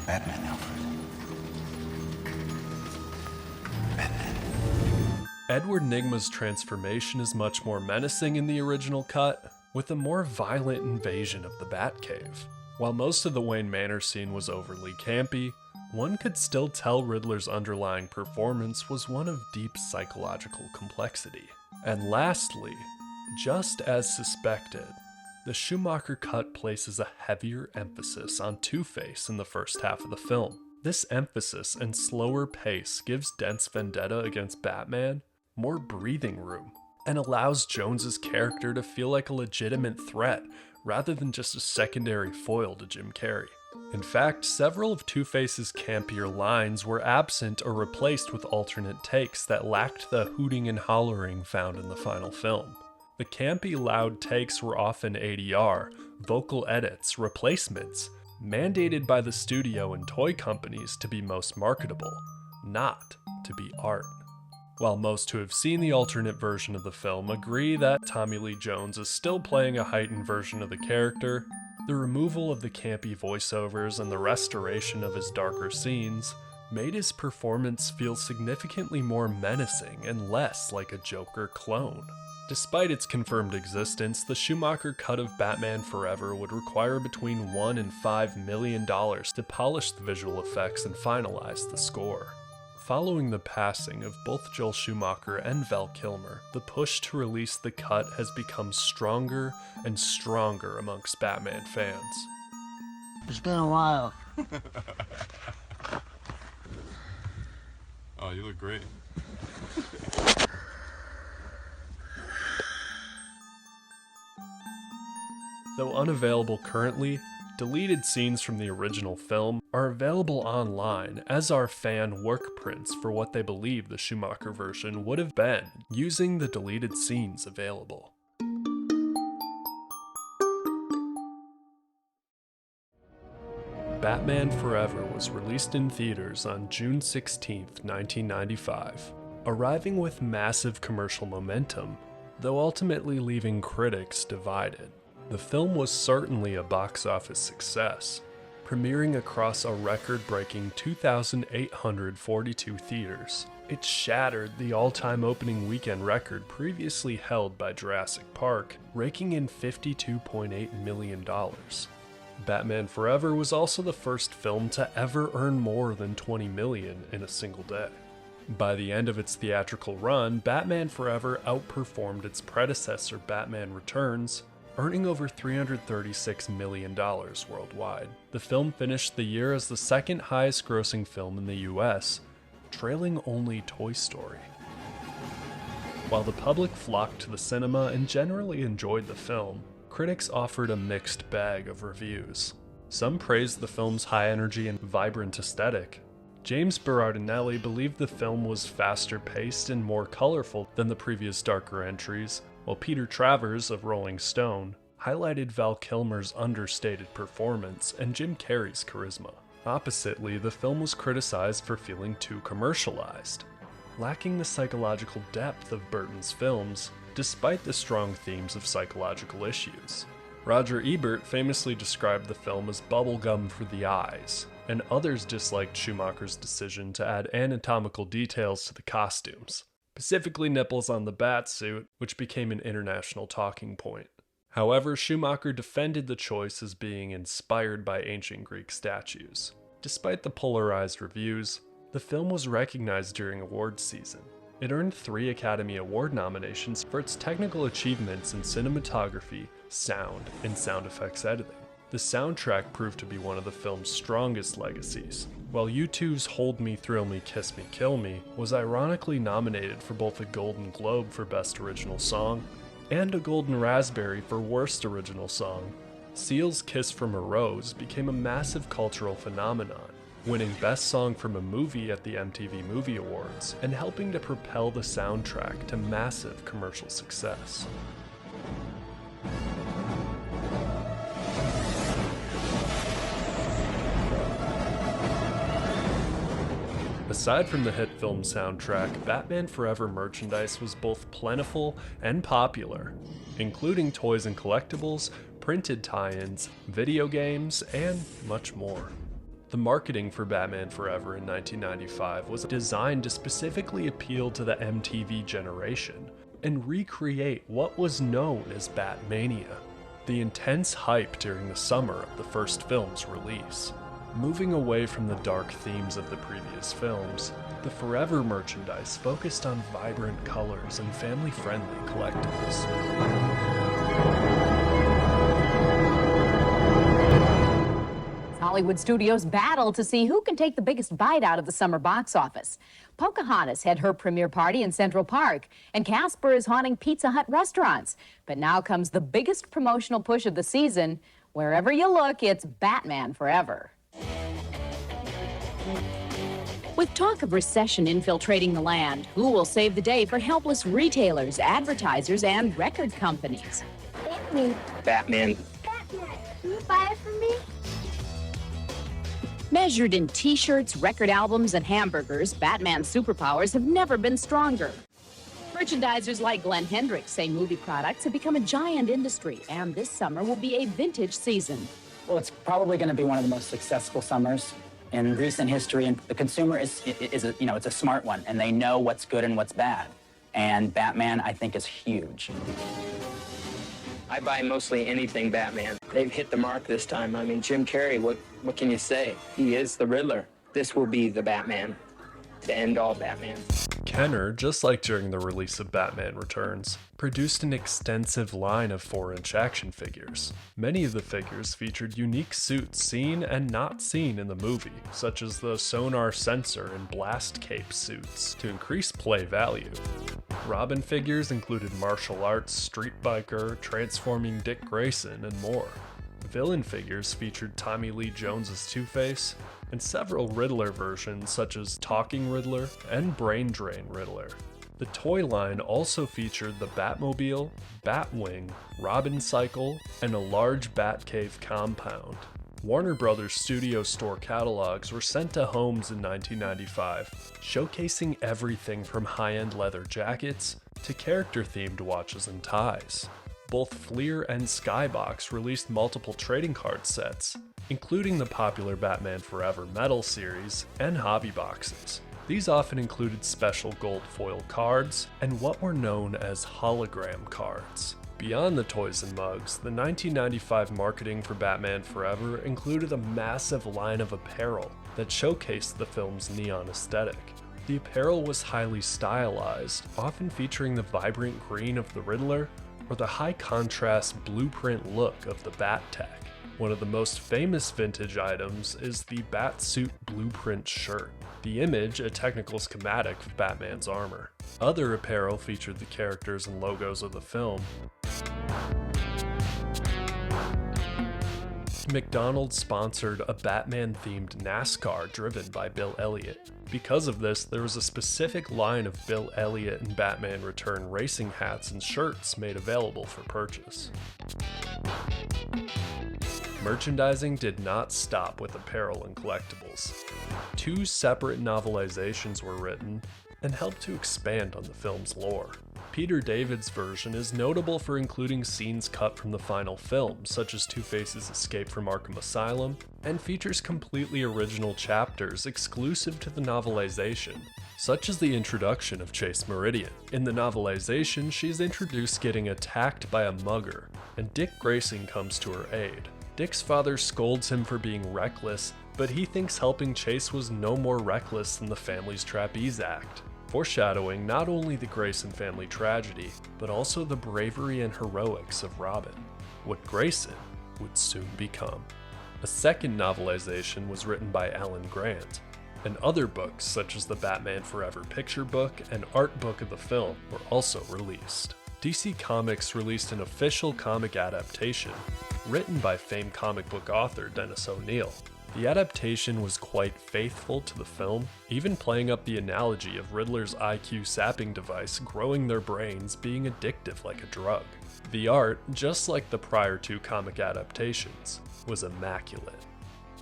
Batman, Alfred. Edward Nygma's transformation is much more menacing in the original cut, with a more violent invasion of the Batcave. While most of the Wayne Manor scene was overly campy, one could still tell Riddler's underlying performance was one of deep psychological complexity. And lastly, just as suspected, the Schumacher cut places a heavier emphasis on Two-Face in the first half of the film. This emphasis and slower pace gives Dent's vendetta against Batman more breathing room, and allows Jones's character to feel like a legitimate threat rather than just a secondary foil to Jim Carrey. In fact, several of Two-Face's campier lines were absent or replaced with alternate takes that lacked the hooting and hollering found in the final film. The campy, loud takes were often ADR, vocal edits, replacements, mandated by the studio and toy companies to be most marketable, not to be art. While most who have seen the alternate version of the film agree that Tommy Lee Jones is still playing a heightened version of the character, the removal of the campy voiceovers and the restoration of his darker scenes made his performance feel significantly more menacing and less like a Joker clone. Despite its confirmed existence, the Schumacher cut of Batman Forever would require between $1 and $5 million to polish the visual effects and finalize the score. Following the passing of both Joel Schumacher and Val Kilmer, the push to release the cut has become stronger and stronger amongst Batman fans. It's been a while. Oh, you look great. Though unavailable currently, deleted scenes from the original film are available online, as are fan work prints for what they believe the Schumacher version would have been, using the deleted scenes available. Batman Forever was released in theaters on June 16, 1995, arriving with massive commercial momentum, though ultimately leaving critics divided. The film was certainly a box office success, premiering across a record-breaking 2,842 theaters. It shattered the all-time opening weekend record previously held by Jurassic Park, raking in $52.8 million. Batman Forever was also the first film to ever earn more than $20 million in a single day. By the end of its theatrical run, Batman Forever outperformed its predecessor Batman Returns earning over $336 million worldwide. The film finished the year as the second highest grossing film in the US, trailing only Toy Story. While the public flocked to the cinema and generally enjoyed the film, critics offered a mixed bag of reviews. Some praised the film's high energy and vibrant aesthetic. James Berardinelli believed the film was faster paced and more colorful than the previous darker entries, while Peter Travers of Rolling Stone highlighted Val Kilmer's understated performance and Jim Carrey's charisma. Oppositely, the film was criticized for feeling too commercialized, lacking the psychological depth of Burton's films, despite the strong themes of psychological issues. Roger Ebert famously described the film as bubblegum for the eyes, and others disliked Schumacher's decision to add anatomical details to the costumes, specifically nipples on the bat suit, which became an international talking point. However, Schumacher defended the choice as being inspired by ancient Greek statues. Despite the polarized reviews, the film was recognized during awards season. It earned 3 Academy Award nominations for its technical achievements in cinematography, sound, and sound effects editing. The soundtrack proved to be one of the film's strongest legacies, while U2's Hold Me, Thrill Me, Kiss Me, Kill Me was ironically nominated for both a Golden Globe for Best Original Song and a Golden Raspberry for Worst Original Song. Seal's Kiss from a Rose became a massive cultural phenomenon, winning Best Song from a Movie at the MTV Movie Awards and helping to propel the soundtrack to massive commercial success. Aside from the hit film soundtrack, Batman Forever merchandise was both plentiful and popular, including toys and collectibles, printed tie-ins, video games, and much more. The marketing for Batman Forever in 1995 was designed to specifically appeal to the MTV generation and recreate what was known as Batmania, the intense hype during the summer of the first film's release. Moving away from the dark themes of the previous films, the Forever merchandise focused on vibrant colors and family-friendly collectibles. Hollywood studios battle to see who can take the biggest bite out of the summer box office. Pocahontas had her premiere party in Central Park, and Casper is haunting Pizza Hut restaurants. But now comes the biggest promotional push of the season. Wherever you look, it's Batman Forever. With talk of recession infiltrating the land, who will save the day for helpless retailers, advertisers, and record companies? Me. Batman. Batman. Can you buy it for me? Measured in t-shirts, record albums, and hamburgers, Batman's superpowers have never been stronger. Merchandisers like Glenn Hendricks say movie products have become a giant industry, and this summer will be a vintage season. Well, it's probably going to be one of the most successful summers in recent history, and the consumer is it's a smart one, and they know what's good and what's bad. And Batman, I think, is huge. I buy mostly anything Batman. They've hit the mark this time. I mean, Jim Carrey, what can you say? He is the Riddler. This will be the Batman to end all Batman. Kenner, just like during the release of Batman Returns, produced an extensive line of 4-inch action figures. Many of the figures featured unique suits seen and not seen in the movie, such as the sonar sensor and blast cape suits, to increase play value. Robin figures included martial arts, street biker, transforming Dick Grayson, and more. Villain figures featured Tommy Lee Jones's Two-Face, and several Riddler versions such as Talking Riddler and Brain Drain Riddler. The toy line also featured the Batmobile, Batwing, Robin Cycle, and a large Batcave compound. Warner Brothers Studio Store catalogs were sent to homes in 1995, showcasing everything from high-end leather jackets to character-themed watches and ties. Both Fleer and Skybox released multiple trading card sets, including the popular Batman Forever Metal series and hobby boxes. These often included special gold foil cards and what were known as hologram cards. Beyond the toys and mugs, the 1995 marketing for Batman Forever included a massive line of apparel that showcased the film's neon aesthetic. The apparel was highly stylized, often featuring the vibrant green of the Riddler, or the high-contrast blueprint look of the Bat-Tech. One of the most famous vintage items is the Batsuit blueprint shirt. The image, a technical schematic of Batman's armor. Other apparel featured the characters and logos of the film. McDonald's sponsored a Batman-themed NASCAR driven by Bill Elliott. Because of this, there was a specific line of Bill Elliott and Batman Return racing hats and shirts made available for purchase. Merchandising did not stop with apparel and collectibles. 2 separate novelizations were written and helped to expand on the film's lore. Peter David's version is notable for including scenes cut from the final film, such as Two-Face's escape from Arkham Asylum, and features completely original chapters exclusive to the novelization, such as the introduction of Chase Meridian. In the novelization, she's introduced getting attacked by a mugger, and Dick Grayson comes to her aid. Dick's father scolds him for being reckless, but he thinks helping Chase was no more reckless than the family's trapeze act, foreshadowing not only the Grayson family tragedy, but also the bravery and heroics of Robin, what Grayson would soon become. A second novelization was written by Alan Grant, and other books such as the Batman Forever picture book and art book of the film were also released. DC Comics released an official comic adaptation, written by famed comic book author Dennis O'Neil. The adaptation was quite faithful to the film, even playing up the analogy of Riddler's IQ sapping device growing their brains being addictive like a drug. The art, just like the prior 2 comic adaptations, was immaculate.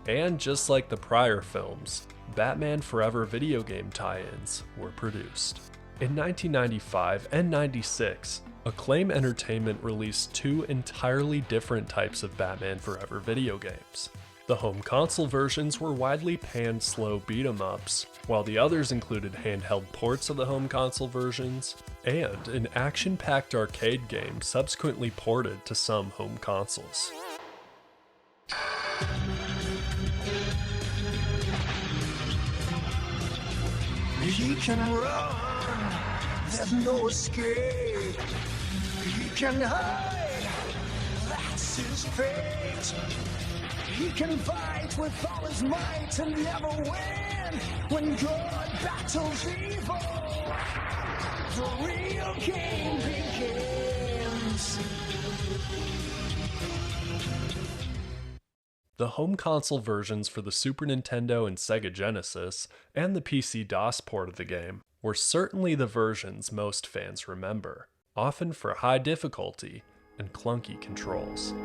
And just like the prior films, Batman Forever video game tie-ins were produced. In 1995 and 96, Acclaim Entertainment released 2 entirely different types of Batman Forever video games. The home console versions were widely panned slow beat-em-ups, while the others included handheld ports of the home console versions, and an action-packed arcade game subsequently ported to some home consoles. He can run, there's no escape. He can hide, that's his fate. He can fight with all his might and never win. When good battles evil, the real game begins. The home console versions for the Super Nintendo and Sega Genesis, and the PC-DOS port of the game, were certainly the versions most fans remember, often for high difficulty and clunky controls.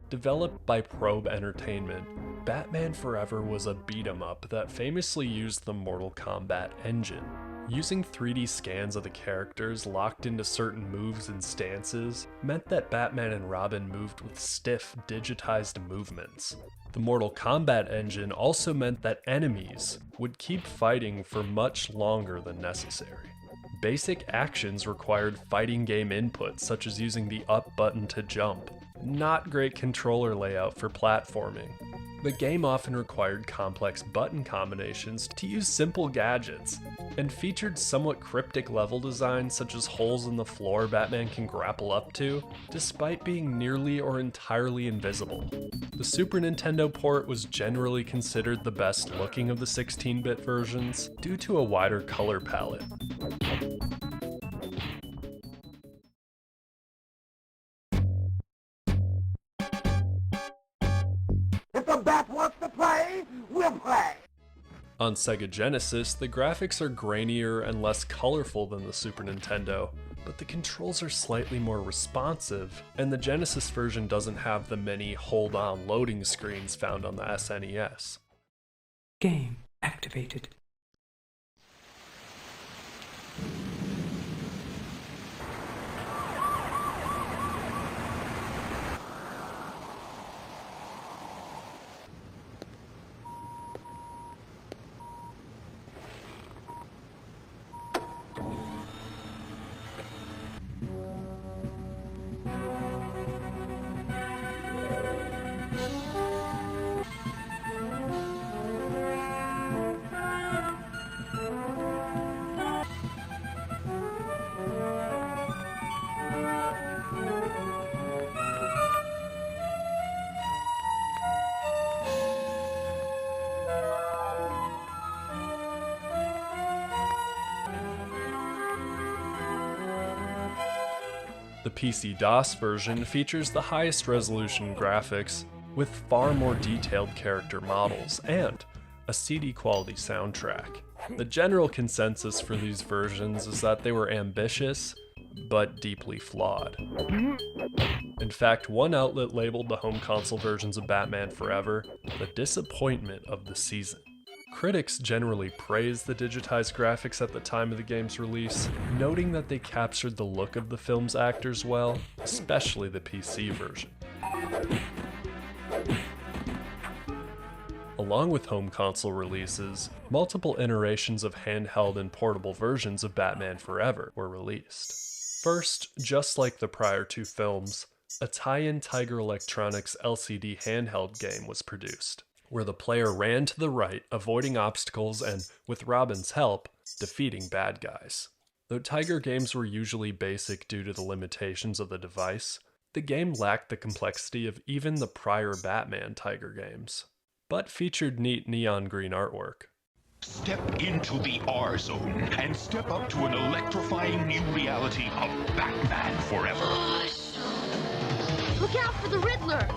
Developed by Probe Entertainment, Batman Forever was a beat-em-up that famously used the Mortal Kombat engine. Using 3D scans of the characters locked into certain moves and stances meant that Batman and Robin moved with stiff, digitized movements. The Mortal Kombat engine also meant that enemies would keep fighting for much longer than necessary. Basic actions required fighting game inputs such as using the up button to jump. Not great controller layout for platforming. The game often required complex button combinations to use simple gadgets, and featured somewhat cryptic level designs such as holes in the floor Batman can grapple up to, despite being nearly or entirely invisible. The Super Nintendo port was generally considered the best looking of the 16-bit versions, due to a wider color palette. If the bat wants to play, we'll play. On Sega Genesis, the graphics are grainier and less colorful than the Super Nintendo, but the controls are slightly more responsive, and the Genesis version doesn't have the many hold-on loading screens found on the SNES. Game activated. PC-DOS version features the highest resolution graphics with far more detailed character models and a CD-quality soundtrack. The general consensus for these versions is that they were ambitious, but deeply flawed. In fact, one outlet labeled the home console versions of Batman Forever the disappointment of the season. Critics generally praised the digitized graphics at the time of the game's release, noting that they captured the look of the film's actors well, especially the PC version. Along with home console releases, multiple iterations of handheld and portable versions of Batman Forever were released. First, just like the prior two films, a tie-in Tiger Electronics LCD handheld game was produced, where the player ran to the right, avoiding obstacles and, with Robin's help, defeating bad guys. Though Tiger games were usually basic due to the limitations of the device, the game lacked the complexity of even the prior Batman Tiger games, but featured neat neon green artwork. Step into the R zone and step up to an electrifying new reality of Batman Forever. Look out for the Riddler!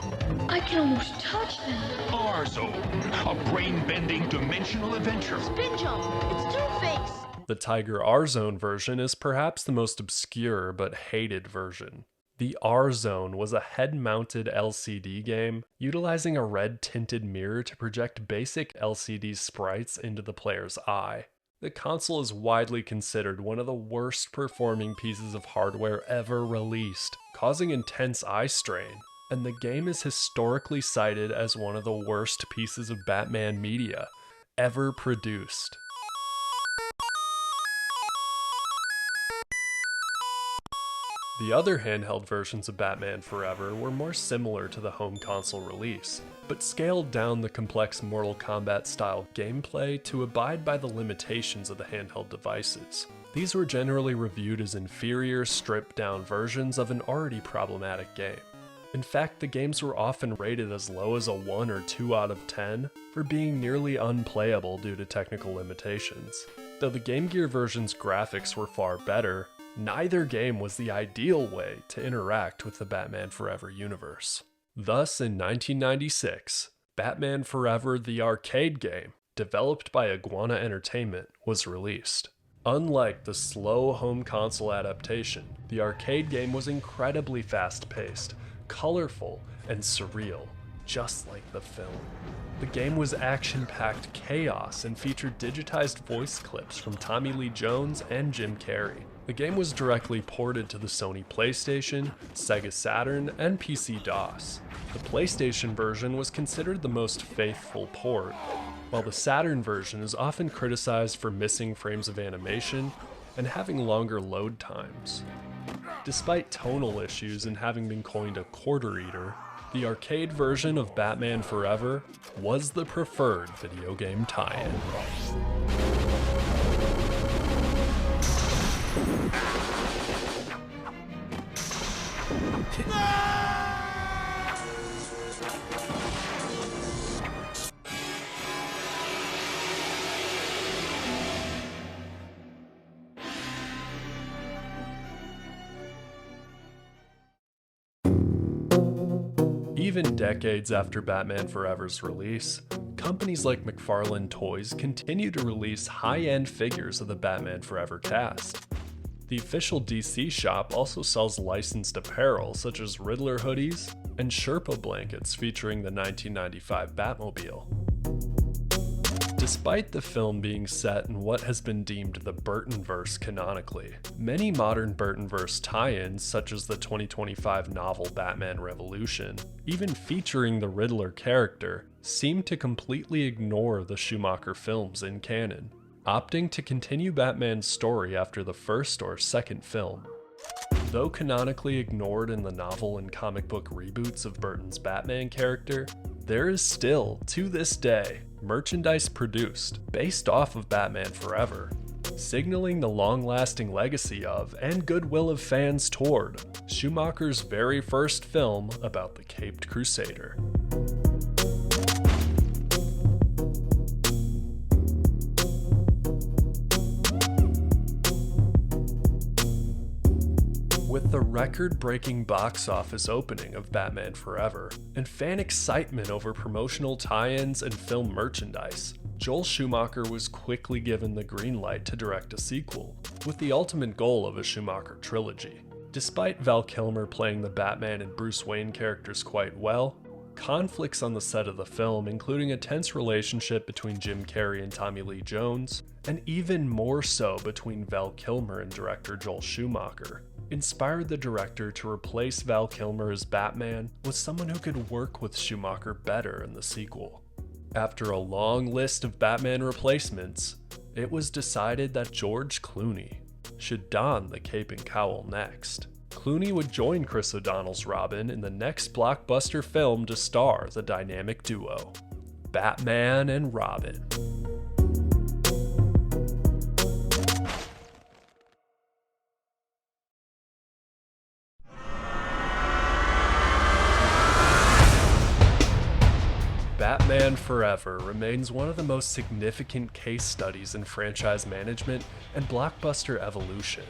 I can almost touch them. R zone, a brain-bending dimensional adventure. Spin jump! It's Two-Face! The Tiger R-Zone version is perhaps the most obscure but hated version. The R-Zone was a head-mounted LCD game utilizing a red-tinted mirror to project basic LCD sprites into the player's eye. The console is widely considered one of the worst performing pieces of hardware ever released, causing intense eye strain, and the game is historically cited as one of the worst pieces of Batman media ever produced. The other handheld versions of Batman Forever were more similar to the home console release, but scaled down the complex Mortal Kombat-style gameplay to abide by the limitations of the handheld devices. These were generally reviewed as inferior, stripped-down versions of an already problematic game. In fact, the games were often rated as low as a 1 or 2 out of 10 for being nearly unplayable due to technical limitations. Though the Game Gear version's graphics were far better, neither game was the ideal way to interact with the Batman Forever universe. Thus, in 1996, Batman Forever the arcade game, developed by Iguana Entertainment, was released. Unlike the slow home console adaptation, the arcade game was incredibly fast-paced, colorful, and surreal, just like the film. The game was action-packed chaos and featured digitized voice clips from Tommy Lee Jones and Jim Carrey. The game was directly ported to the Sony PlayStation, Sega Saturn, and PC-DOS. The PlayStation version was considered the most faithful port, while the Saturn version is often criticized for missing frames of animation and having longer load times. Despite tonal issues and having been coined a quarter eater, the arcade version of Batman Forever was the preferred video game tie-in. Even decades after Batman Forever's release, companies like McFarlane Toys continue to release high-end figures of the Batman Forever cast. The official DC shop also sells licensed apparel such as Riddler hoodies and Sherpa blankets featuring the 1995 Batmobile. Despite the film being set in what has been deemed the Burtonverse canonically, many modern Burtonverse tie-ins such as the 2025 novel Batman Revolution, even featuring the Riddler character, seem to completely ignore the Schumacher films in canon, opting to continue Batman's story after the first or second film. Though canonically ignored in the novel and comic book reboots of Burton's Batman character, there is still, to this day, merchandise produced based off of Batman Forever, signaling the long-lasting legacy of and goodwill of fans toward Schumacher's very first film about the Caped Crusader. With the record-breaking box office opening of Batman Forever and fan excitement over promotional tie-ins and film merchandise, Joel Schumacher was quickly given the green light to direct a sequel, with the ultimate goal of a Schumacher trilogy. Despite Val Kilmer playing the Batman and Bruce Wayne characters quite well, conflicts on the set of the film, including a tense relationship between Jim Carrey and Tommy Lee Jones, and even more so between Val Kilmer and director Joel Schumacher, inspired the director to replace Val Kilmer as Batman with someone who could work with Schumacher better in the sequel. After a long list of Batman replacements, it was decided that George Clooney should don the cape and cowl next. Clooney would join Chris O'Donnell's Robin in the next blockbuster film to star the dynamic duo, Batman and Robin. Batman Forever remains one of the most significant case studies in franchise management and blockbuster evolution.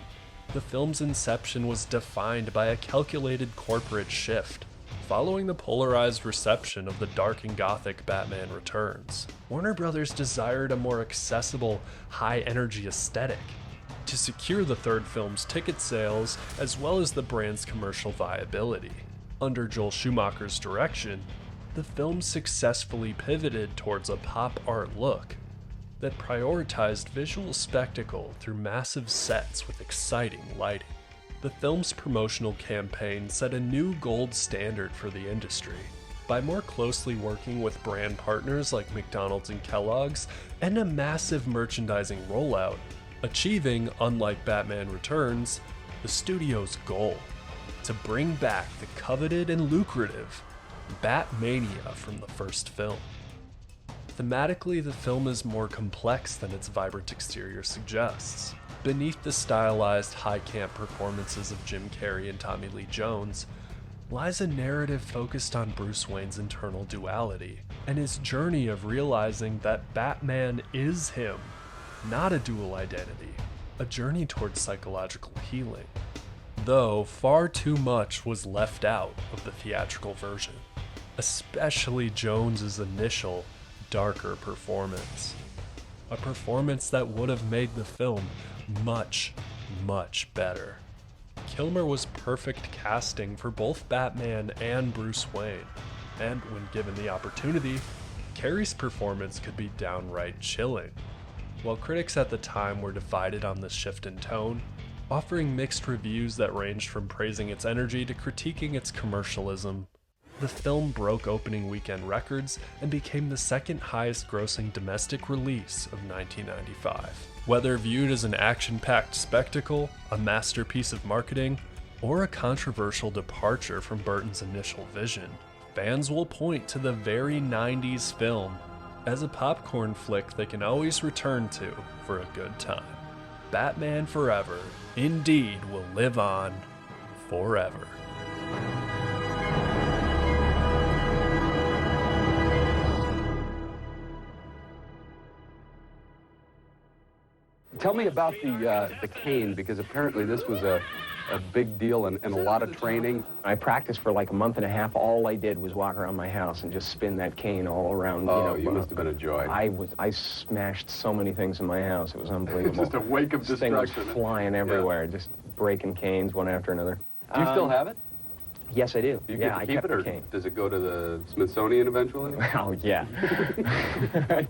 The film's inception was defined by a calculated corporate shift. Following the polarized reception of the dark and gothic Batman Returns, Warner Bros. Desired a more accessible, high-energy aesthetic to secure the third film's ticket sales as well as the brand's commercial viability. Under Joel Schumacher's direction, the film successfully pivoted towards a pop art look that prioritized visual spectacle through massive sets with exciting lighting. The film's promotional campaign set a new gold standard for the industry by more closely working with brand partners like McDonald's and Kellogg's and a massive merchandising rollout, achieving, unlike Batman Returns, the studio's goal to bring back the coveted and lucrative Batmania from the first film. Thematically, the film is more complex than its vibrant exterior suggests. Beneath the stylized, high-camp performances of Jim Carrey and Tommy Lee Jones lies a narrative focused on Bruce Wayne's internal duality and his journey of realizing that Batman is him, not a dual identity, a journey towards psychological healing. Though far too much was left out of the theatrical version, especially Jones's initial, darker performance. A performance that would have made the film much, much better. Kilmer was perfect casting for both Batman and Bruce Wayne, and when given the opportunity, Carrey's performance could be downright chilling. While critics at the time were divided on this shift in tone, offering mixed reviews that ranged from praising its energy to critiquing its commercialism, the film broke opening weekend records and became the second highest grossing domestic release of 1995. Whether viewed as an action-packed spectacle, a masterpiece of marketing, or a controversial departure from Burton's initial vision, fans will point to the very 90s film as a popcorn flick they can always return to for a good time. Batman Forever indeed will live on forever. Tell me about the cane, because apparently this was a big deal and a lot of training. I practiced for like a month and a half. All I did was walk around my house and just spin that cane all around. Oh, you must have been a joy. I smashed so many things in my house. It was unbelievable. Just a wake of destruction. Things flying everywhere, just breaking canes one after another. Do you still have it? Yes, I do. Do you yeah, get to I keep kept it, or the cane. does it go to the Smithsonian eventually? Oh yeah,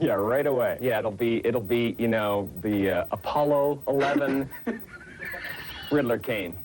yeah, right away. Yeah, it'll be the Apollo 11 Riddler cane.